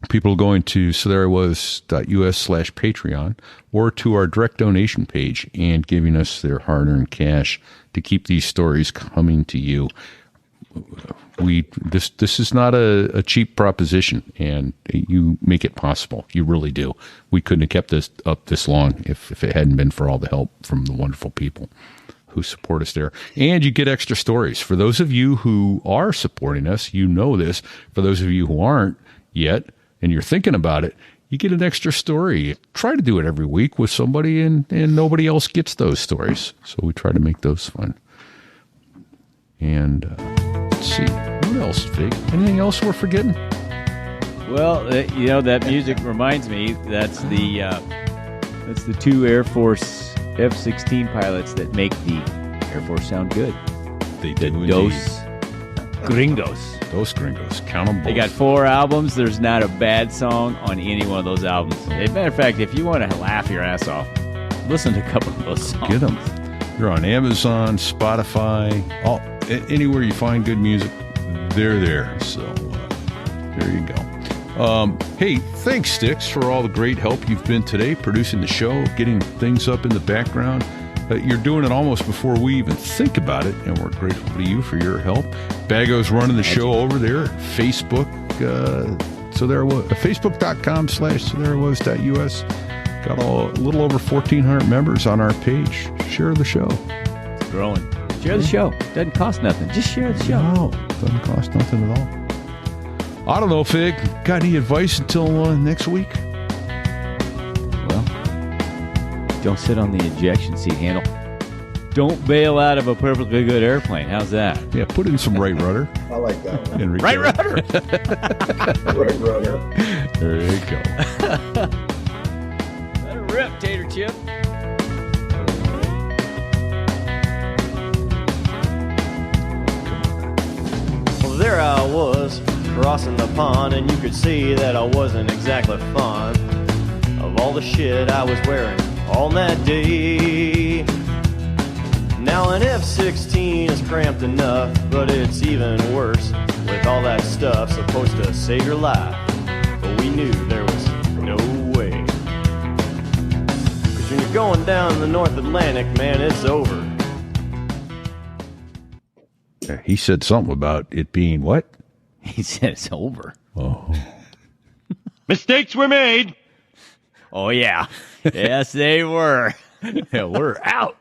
People going to sotherewas.us/Patreon or to our direct donation page and giving us their hard-earned cash to keep these stories coming to you. This is not a cheap proposition, and you make it possible. You really do. We couldn't have kept this up this long if it hadn't been for all the help from the wonderful people who support us there. And you get extra stories. For those of you who are supporting us, you know this. For those of you who aren't yet, and you're thinking about it, you get an extra story. Try to do it every week with somebody, and nobody else gets those stories. So we try to make those fun. And let's see, what else, Fig? Anything else we're forgetting? Well, that music reminds me. That's the 2 Air Force F-16 pilots that make the Air Force sound good. They do indeed. Dos Gringos. Dos Gringos. Count them both. They got 4 albums. There's not a bad song on any one of those albums. As a matter of fact, if you want to laugh your ass off, listen to a couple of those songs. Get them. They're on Amazon, Spotify, anywhere you find good music, they're there. So there you go. Hey, thanks, Sticks, for all the great help you've been today producing the show, getting things up in the background. You're doing it almost before we even think about it, and we're grateful to you for your help. Bago's running the show over there at Facebook. Facebook.com/sotherewas.us. Got a little over 1,400 members on our page. Share the show. It's growing. Share the show. Doesn't cost nothing. Just share the show. No, doesn't cost nothing at all. I don't know, Fig. Got any advice until next week? Well, don't sit on the ejection seat handle. Don't bail out of a perfectly good airplane. How's that? Yeah, put in some right rudder. I like that one. Right rudder. Right rudder. There you go. Let it rip, Tater Chip. Well, there I was, crossing the pond, and you could see that I wasn't exactly fond of all the shit I was wearing on that day. Now an F-16 is cramped enough, but it's even worse with all that stuff supposed to save your life. But we knew there was no way. 'Cause when you're going down the North Atlantic, man, it's over. He said something about it being what? He said it's over. Oh. Mistakes were made. Oh, yeah. Yes, they were. Yeah, we're out.